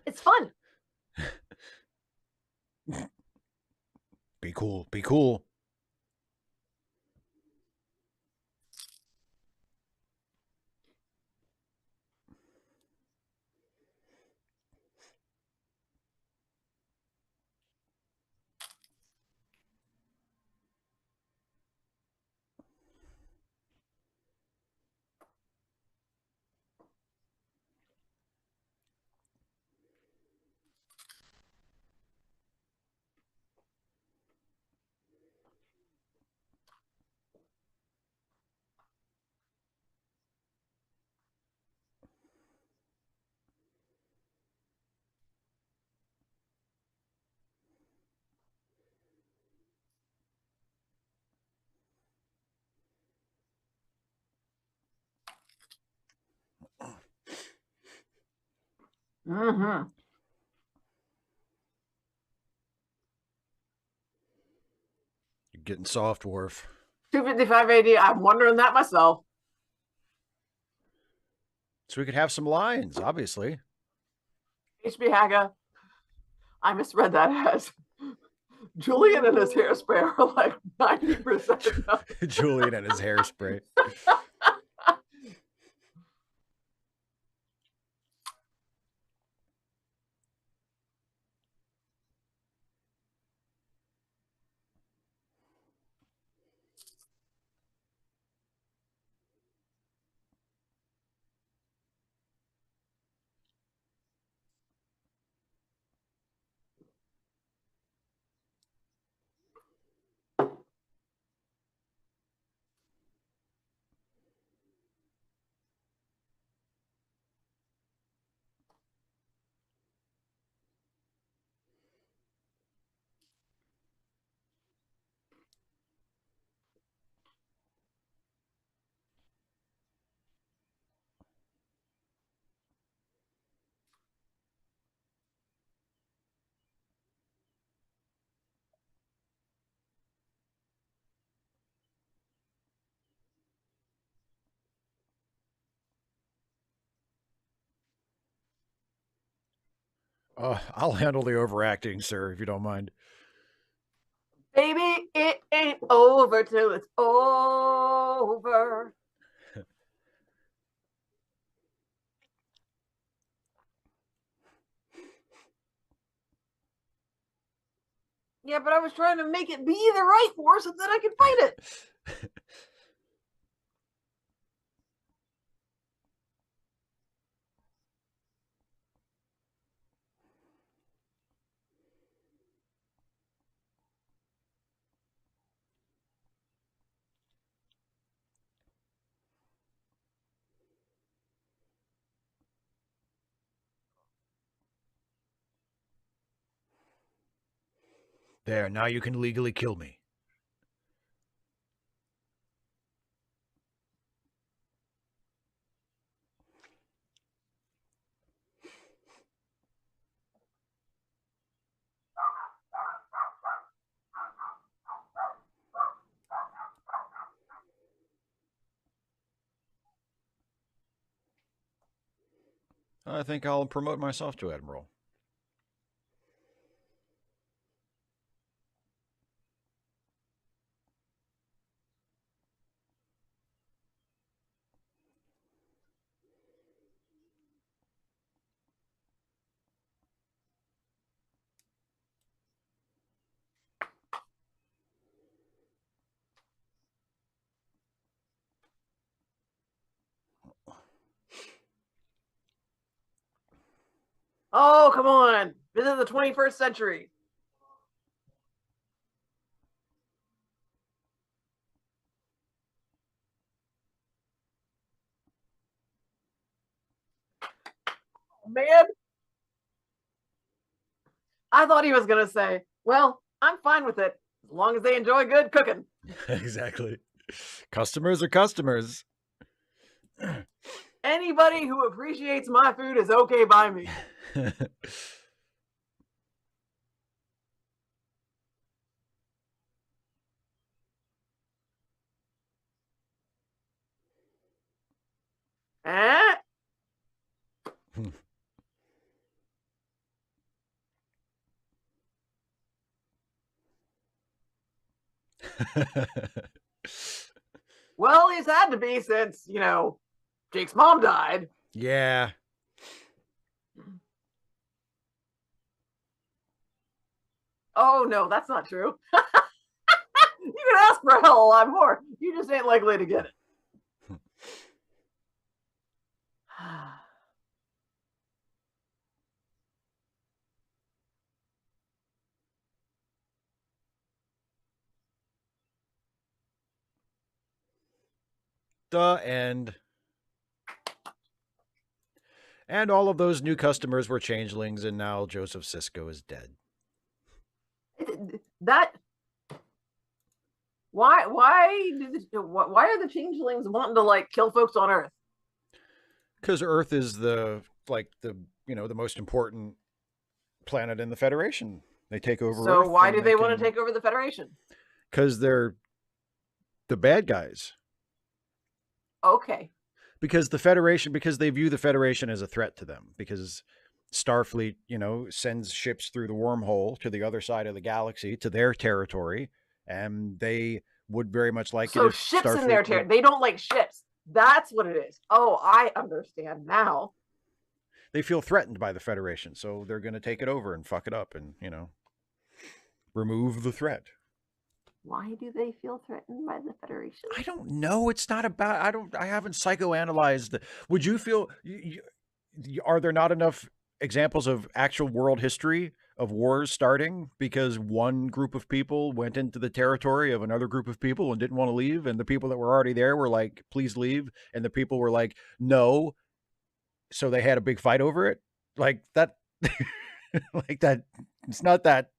Speaker 2: It's fun.
Speaker 1: Be cool. Be cool.
Speaker 2: Mm-hmm.
Speaker 1: You're getting soft, Worf.
Speaker 2: 255 AD. I'm wondering that myself.
Speaker 1: So we could have some lines, obviously.
Speaker 2: HB Haga. I misread that as Julian and his hairspray are like 90%.
Speaker 1: Julian and his hairspray. I'll handle the overacting, sir, if you don't mind.
Speaker 2: Baby, it ain't over till it's over. Yeah, but I was trying to make it be the right horse so that I could fight it.
Speaker 1: There, now you can legally kill me. I think I'll promote myself to Admiral.
Speaker 2: Oh, come on. This is the 21st century. Oh, man. I thought he was going to say, well, I'm fine with it as long as they enjoy good cooking.
Speaker 1: Exactly. Customers are customers.
Speaker 2: Anybody who appreciates my food is okay by me. Eh? Well, he's had to be since, Jake's mom died.
Speaker 1: Yeah.
Speaker 2: Oh, no, that's not true. You can ask for a hell of a lot more. You just ain't likely to get it.
Speaker 1: The end. And all of those new customers were changelings, and now Joseph Sisko is dead.
Speaker 2: Why are the changelings wanting to kill folks on Earth?
Speaker 1: Because Earth is the most important planet in the Federation. They take over.
Speaker 2: So
Speaker 1: Earth,
Speaker 2: why do they want to take over the Federation?
Speaker 1: Because they're the bad guys.
Speaker 2: Okay.
Speaker 1: Because the Federation, because they view the Federation as a threat to them. Because Starfleet, sends ships through the wormhole to the other side of the galaxy, to their territory, and they would very much like it
Speaker 2: So
Speaker 1: if
Speaker 2: ships in
Speaker 1: Starfleet
Speaker 2: their territory. They don't like ships. That's what it is. Oh, I understand now.
Speaker 1: They feel threatened by the Federation, so they're going to take it over and fuck it up and, remove the threat.
Speaker 2: Why do they feel threatened by the Federation?
Speaker 1: I don't know. It's not about, I haven't psychoanalyzed. Would you feel, are there not enough examples of actual world history of wars starting because one group of people went into the territory of another group of people and didn't want to leave, and the people that were already there were like, please leave, and the people were like, no, so they had a big fight over it? Like that like that. It's not that,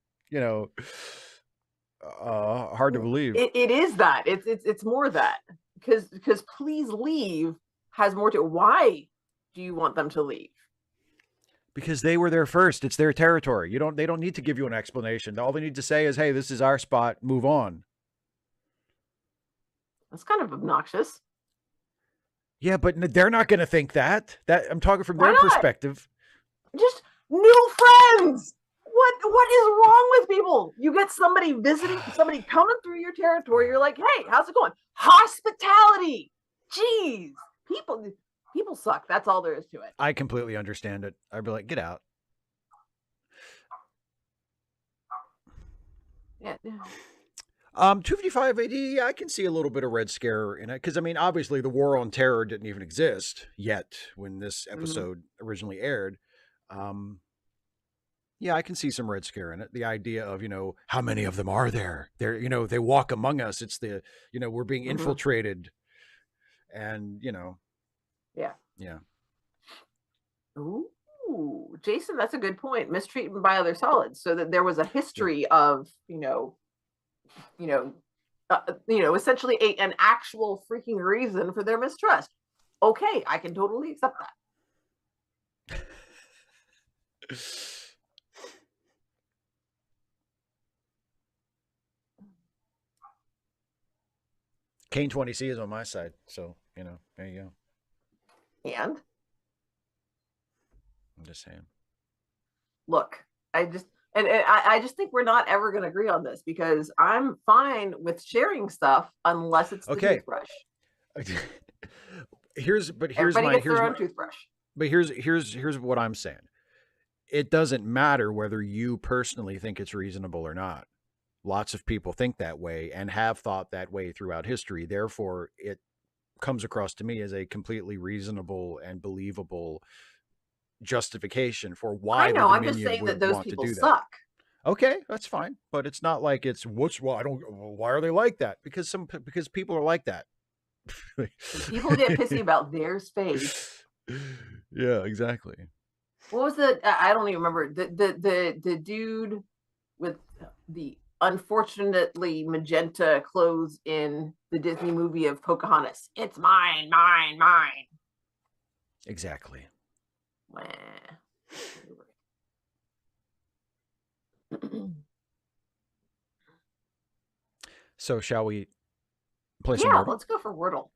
Speaker 1: hard to believe.
Speaker 2: It is that. It's more that, because please leave has more to it. Why do you want them to leave?
Speaker 1: Because they were there first. It's their territory. They don't need to give you an explanation. All they need to say is, hey, this is our spot, move on.
Speaker 2: That's kind of obnoxious.
Speaker 1: Yeah, but they're not going to think that. I'm talking from their perspective.
Speaker 2: Just new friends. What is wrong with people? You get somebody visiting, somebody coming through your territory. You're like, hey, how's it going? Hospitality. Jeez, people suck. That's all there is to it.
Speaker 1: I completely understand it. I'd be like, get out.
Speaker 2: Yeah.
Speaker 1: 255 AD, I can see a little bit of Red Scare in it. Because, I mean, obviously the War on Terror didn't even exist yet when this episode originally aired. Yeah, I can see some Red Scare in it. The idea of, how many of them are there? They're, they walk among us. It's the, we're being infiltrated. And,
Speaker 2: Yeah.
Speaker 1: Yeah.
Speaker 2: Ooh, Jason, that's a good point. Mistreatment by other solids. So that there was a history of, essentially an actual freaking reason for their mistrust. Okay, I can totally accept that.
Speaker 1: Kane 20C is on my side, so there you go.
Speaker 2: And
Speaker 1: I'm just saying.
Speaker 2: Look, I just think we're not ever going to agree on this, because I'm fine with sharing stuff unless it's the toothbrush.
Speaker 1: Here's
Speaker 2: their own toothbrush.
Speaker 1: But here's what I'm saying. It doesn't matter whether you personally think it's reasonable or not. Lots of people think that way and have thought that way throughout history. Therefore, it comes across to me as a completely reasonable and believable justification for why the Dominion
Speaker 2: I'm just saying that those people suck.
Speaker 1: Okay, that's fine, but it's not like it's why are they like that? Because people are like that.
Speaker 2: People get pissy about their space.
Speaker 1: Yeah, exactly.
Speaker 2: What was I don't even remember the dude with the unfortunately magenta clothes in the Disney movie of Pocahontas. It's mine.
Speaker 1: Exactly. So shall we play some Wordle?
Speaker 2: Let's go for Wordle.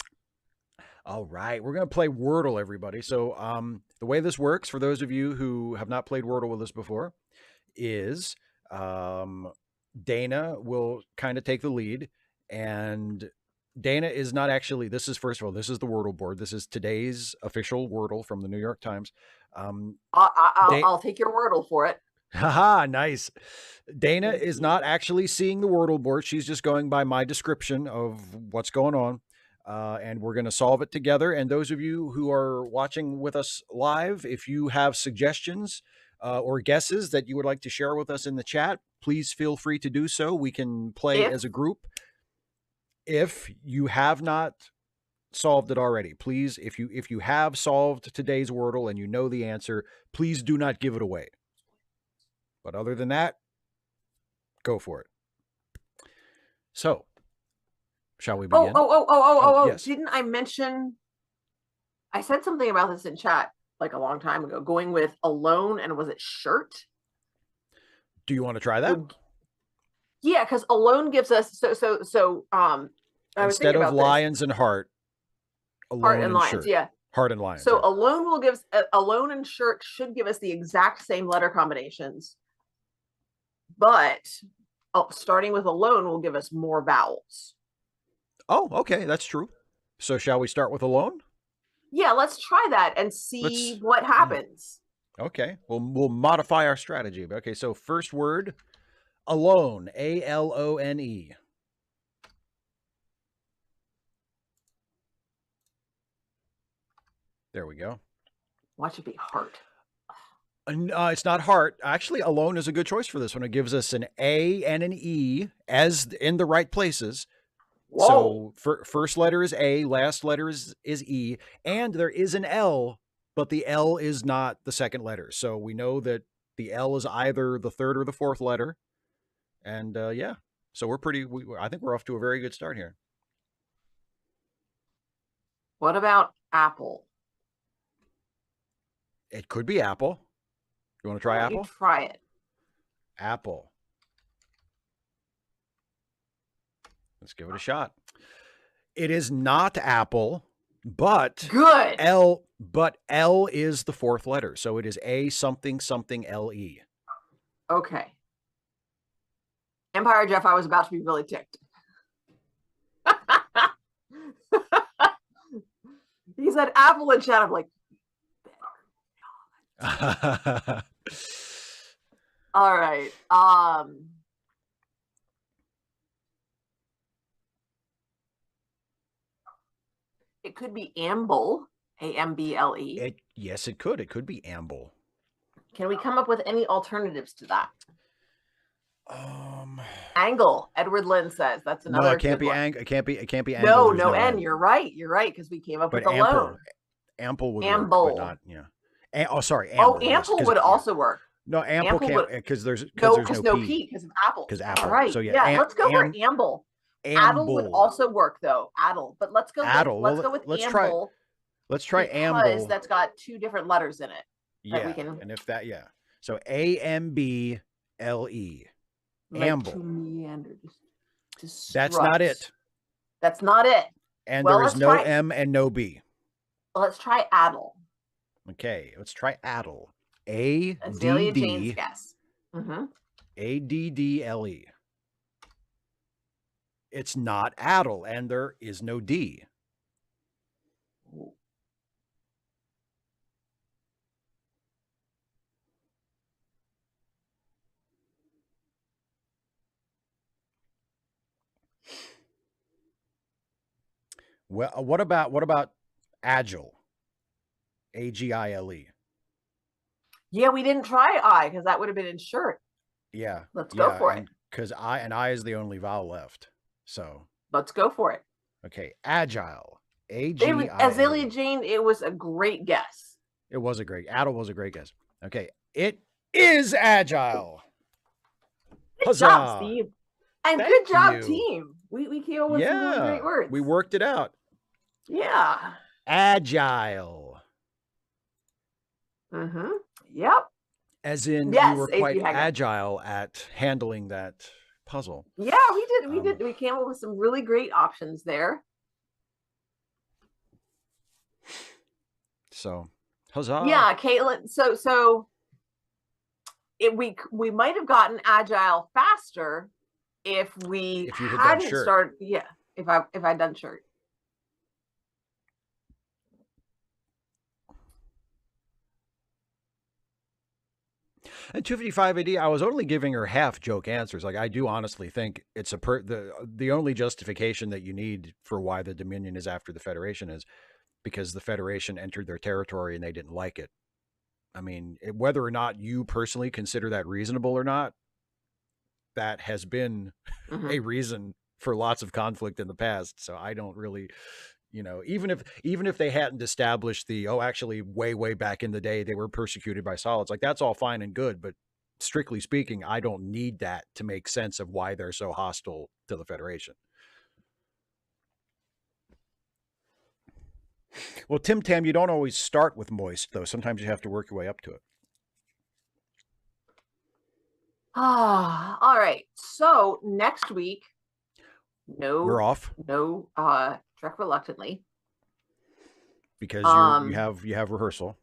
Speaker 1: All right, we're going to play Wordle, everybody. So the way this works, for those of you who have not played Wordle with us before, is Dana will kind of take the lead, and Dana is not actually, this is the Wordle board. This is today's official Wordle from the New York Times.
Speaker 2: I'll take your Wordle for it.
Speaker 1: Haha, nice. Dana is not actually seeing the Wordle board. She's just going by my description of what's going on. And we're going to solve it together. And those of you who are watching with us live, if you have suggestions or guesses that you would like to share with us in the chat, please feel free to do so. We can play as a group. If you have not solved it already, please, if you have solved today's Wordle and you know the answer, please do not give it away. But other than that, go for it. So, shall we begin?
Speaker 2: Yes. Didn't I mention, I said something about this in chat like a long time ago, going with alone, and was it shirt?
Speaker 1: Do you want to try that?
Speaker 2: Yeah, because alone gives us
Speaker 1: instead of lions and heart, alone
Speaker 2: and lions,
Speaker 1: shirt.
Speaker 2: yeah.
Speaker 1: Heart and lions.
Speaker 2: So
Speaker 1: Yeah.
Speaker 2: alone will give us, alone and shirt should give us the exact same letter combinations, but starting with alone will give us more vowels.
Speaker 1: Oh, okay, that's true. So shall we start with alone?
Speaker 2: Yeah, let's try that and see what happens.
Speaker 1: Okay, we'll modify our strategy. Okay, so first word, alone, A-L-O-N-E. There we go.
Speaker 2: Watch it be heart.
Speaker 1: It's not heart. Actually, alone is a good choice for this one. It gives us an A and an E as in the right places.
Speaker 2: Whoa.
Speaker 1: So first letter is A, last letter is E, and there is an L, but the L is not the second letter. So we know that the L is either the third or the fourth letter. And yeah, so I think we're off to a very good start here.
Speaker 2: What about apple?
Speaker 1: It could be apple. You want to try apple?
Speaker 2: You try it.
Speaker 1: Apple. Let's give it a shot. It is not apple, but
Speaker 2: good.
Speaker 1: L is the fourth letter. So it is A something something L-E.
Speaker 2: Okay. Empire Jeff, I was about to be really ticked. He said apple and chat. I'm like, all right. It could be amble, A-M-B-L-E.
Speaker 1: Yes, it could. It could be amble.
Speaker 2: Can we come up with any alternatives to that? Angle. Edward Lynn says that's another.
Speaker 1: No, it can't be angle. It can't be
Speaker 2: No,
Speaker 1: angle.
Speaker 2: no N. You're right. You're right, because we came up with alone.
Speaker 1: Ample would
Speaker 2: amble.
Speaker 1: Work, but not, yeah. Oh, sorry. Amble,
Speaker 2: ample would also work.
Speaker 1: No, ample can't, because there's
Speaker 2: no P because of apple.
Speaker 1: Because apple.
Speaker 2: All right.
Speaker 1: So yeah,
Speaker 2: let's go for amble. Addle would also work though. Addle, but let's go. Let's go with amble.
Speaker 1: Let's try amble.
Speaker 2: Because that's got two different letters in it.
Speaker 1: Yeah, and if that, yeah. So A-M-B-L-E. Amble.
Speaker 2: To meander, just
Speaker 1: that's not it.
Speaker 2: That's not it.
Speaker 1: And there is no M and no B.
Speaker 2: Let's try addle.
Speaker 1: Okay, let's try addle.
Speaker 2: Azalea Jane's guess.
Speaker 1: A-D-D-L-E. It's not addle, and there is no D. Well, what about agile? A-G-I-L-E.
Speaker 2: Yeah, we didn't try I because that would have been in shirt.
Speaker 1: Yeah.
Speaker 2: Let's go for it.
Speaker 1: Because I is the only vowel left. So
Speaker 2: let's go for it.
Speaker 1: Okay. Agile. A-G-I-L-E.
Speaker 2: Azalea Jane, it was a great guess.
Speaker 1: It was a great Addle was a great guess. Okay. It is agile.
Speaker 2: Good job, Steve. And good job, team. We came up with some really great words.
Speaker 1: We worked it out.
Speaker 2: Yeah.
Speaker 1: Agile.
Speaker 2: Yep.
Speaker 1: As in you were quite agile at handling that puzzle.
Speaker 2: Yeah, we did. We did. We came up with some really great options there.
Speaker 1: So, huzzah.
Speaker 2: Yeah, Caitlin. So we might have gotten agile faster if you hadn't started. Yeah, if I'd done shirt.
Speaker 1: And 255 AD, I was only giving her half joke answers. Like, I do honestly think it's the only justification that you need for why the Dominion is after the Federation is because the Federation entered their territory and they didn't like it. I mean, whether or not you personally consider that reasonable or not, that has been a reason for lots of conflict in the past. So I don't really, even if they hadn't established actually way back in the day, they were persecuted by solids, like that's all fine and good. But strictly speaking, I don't need that to make sense of why they're so hostile to the Federation. Well, Tim Tam, you don't always start with moist, though. Sometimes you have to work your way up to it.
Speaker 2: All right. So next week,
Speaker 1: we're off.
Speaker 2: No, Trek reluctantly.
Speaker 1: because you have rehearsal.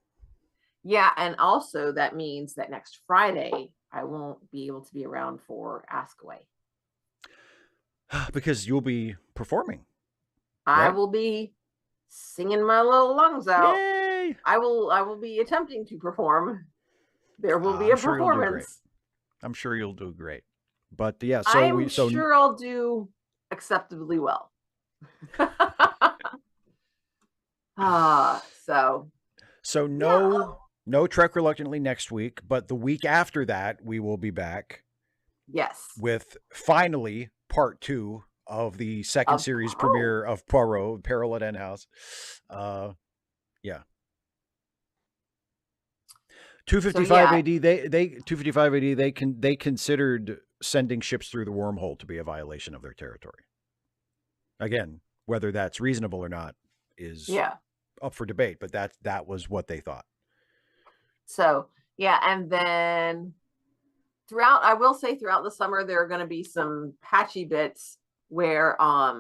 Speaker 2: Yeah, and also that means that next Friday I won't be able to be around for Ask Away.
Speaker 1: Because you'll be performing.
Speaker 2: I
Speaker 1: right?
Speaker 2: will be singing my little lungs out.
Speaker 1: Yay!
Speaker 2: I will be attempting to perform. There will be
Speaker 1: I'm
Speaker 2: a
Speaker 1: sure you'll do great.
Speaker 2: performance.
Speaker 1: I'm sure you'll do great. But yeah,
Speaker 2: I'm sure I'll do acceptably well.
Speaker 1: So no Trek Reluctantly next week, but the week after that we will be back.
Speaker 2: Yes.
Speaker 1: With finally part 2 of the second series premiere of Poirot, Peril at End House. Yeah. 255 AD. They 255 AD. They considered sending ships through the wormhole to be a violation of their territory. Again, whether that's reasonable or not is up for debate, but that was what they thought.
Speaker 2: So yeah, and then throughout the summer there are going to be some patchy bits where I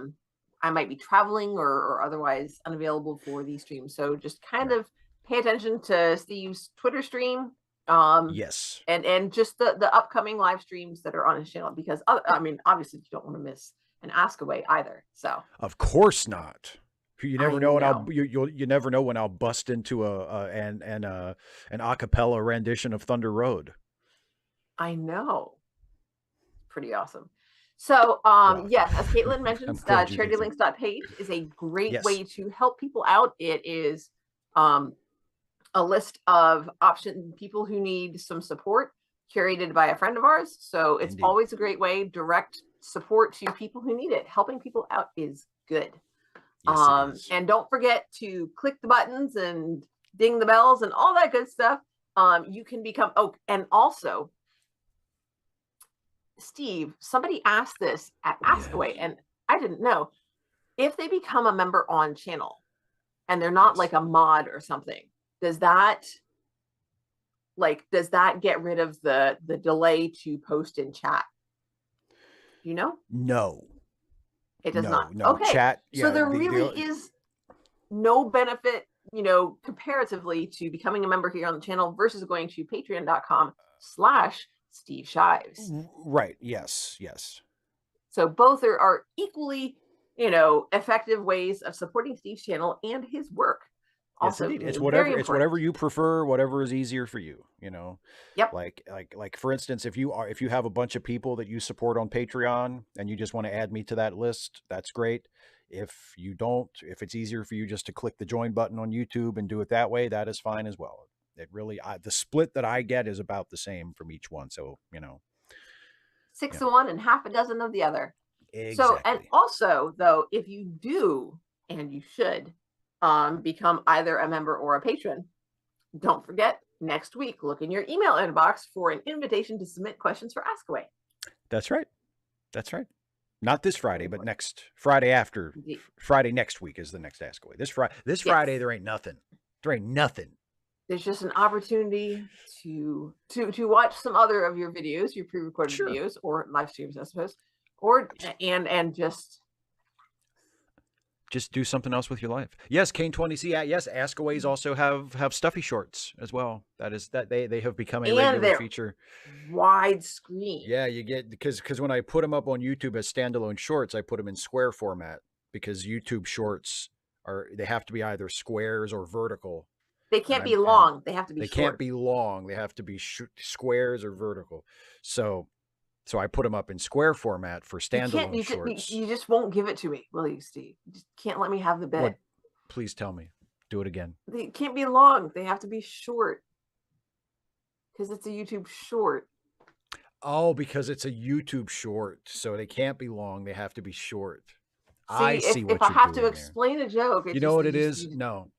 Speaker 2: might be traveling or otherwise unavailable for these streams. So just kind of pay attention to Steve's Twitter stream.
Speaker 1: Yes.
Speaker 2: And just the upcoming live streams that are on his channel, because I mean, obviously you don't want to miss an Ask Away either. So
Speaker 1: of course not. You never know when you never know when I'll bust into an a cappella rendition of Thunder Road.
Speaker 2: I know. Pretty awesome. So yes, as Caitlin mentioned, charitylinks.page is a great way to help people out. It is a list of people who need some support curated by a friend of ours. So it's always a great way, direct support to people who need it. Helping people out is good. Yes, and don't forget to click the buttons and ding the bells and all that good stuff. You can become, and also, Steve, somebody asked this at Ask Away, and I didn't know. If they become a member on channel and they're not like a mod or something, does that get rid of the delay to post in chat? You know?
Speaker 1: No.
Speaker 2: It does not.
Speaker 1: No.
Speaker 2: Okay.
Speaker 1: Chat.
Speaker 2: So there really is no benefit, comparatively to becoming a member here on the channel versus going to patreon.com/Steve Shives.
Speaker 1: Right. Yes.
Speaker 2: So both are equally, effective ways of supporting Steve's channel and his work. Also,
Speaker 1: yes, it's whatever you prefer, whatever is easier for you.
Speaker 2: Yep.
Speaker 1: Like for instance, if you have a bunch of people that you support on Patreon and you just want to add me to that list, that's great. If you don't, if it's easier for you just to click the join button on YouTube and do it that way, that is fine as well. It really, the split that I get is about the same from each one. So
Speaker 2: 6 of one and half a dozen of the other.
Speaker 1: Exactly.
Speaker 2: So, and also though, if you do, and you should, become either a member or a patron, don't forget, next week, look in your email inbox for an invitation to submit questions for Ask Away.
Speaker 1: That's right. Not this Friday, but next Friday after. Indeed. Friday next week is the next Ask Away. This Friday, there ain't nothing.
Speaker 2: There's just an opportunity to watch some other of your videos, your pre-recorded videos or live streams, I suppose, and
Speaker 1: just do something else with your life. Yes, Kane 20C. Yes, Ask Aways also have stuffy shorts as well. That they have become a regular feature.
Speaker 2: Widescreen.
Speaker 1: Yeah, you get because when I put them up on YouTube as standalone shorts, I put them in square format because YouTube shorts they have to be either squares or vertical.
Speaker 2: They can't be long. They have to be.
Speaker 1: They can't be long. They have to be squares or vertical. So I put them up in square format for standalone shorts.
Speaker 2: You just won't give it to me, will you, Steve? You just can't let me have the bit. What?
Speaker 1: Please tell me. Do it again.
Speaker 2: They can't be long. They have to be short. Because it's a YouTube short.
Speaker 1: Oh, because it's a YouTube short. So they can't be long. They have to be short.
Speaker 2: If I have to explain a joke.
Speaker 1: You know what it is? No.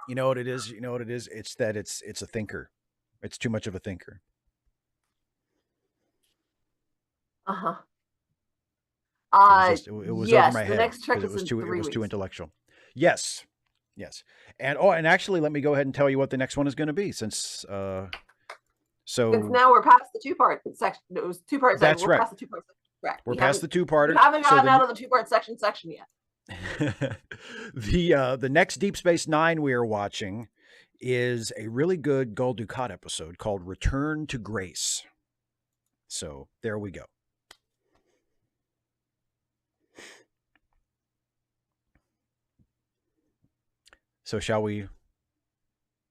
Speaker 1: You know what it is? It's that it's a thinker. It's too much of a thinker.
Speaker 2: Uh-huh.
Speaker 1: It was over my head.
Speaker 2: The next Trek
Speaker 1: it was too intellectual. Yes. And actually, let me go ahead and tell you what the next one is going to be, since now
Speaker 2: we're past the two-part section. It was two-part section.
Speaker 1: That's right.
Speaker 2: Past the two-part section. Correct.
Speaker 1: We're past the two-parter.
Speaker 2: We haven't gotten out of the two-part section yet.
Speaker 1: The next Deep Space Nine we are watching is a really good Gul Dukat episode called Return to Grace. So there we go. So shall we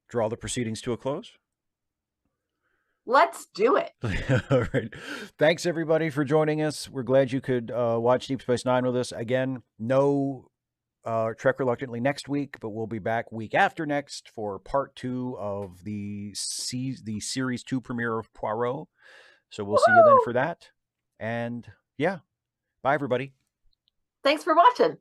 Speaker 1: draw the proceedings to a close?
Speaker 2: Let's do it.
Speaker 1: All right. Thanks, everybody, for joining us. We're glad you could watch Deep Space Nine with us. Again, no Trek Reluctantly next week, but we'll be back week after next for part 2 of the series 2 premiere of Poirot. So we'll see you then for that. And yeah, bye, everybody.
Speaker 2: Thanks for watching.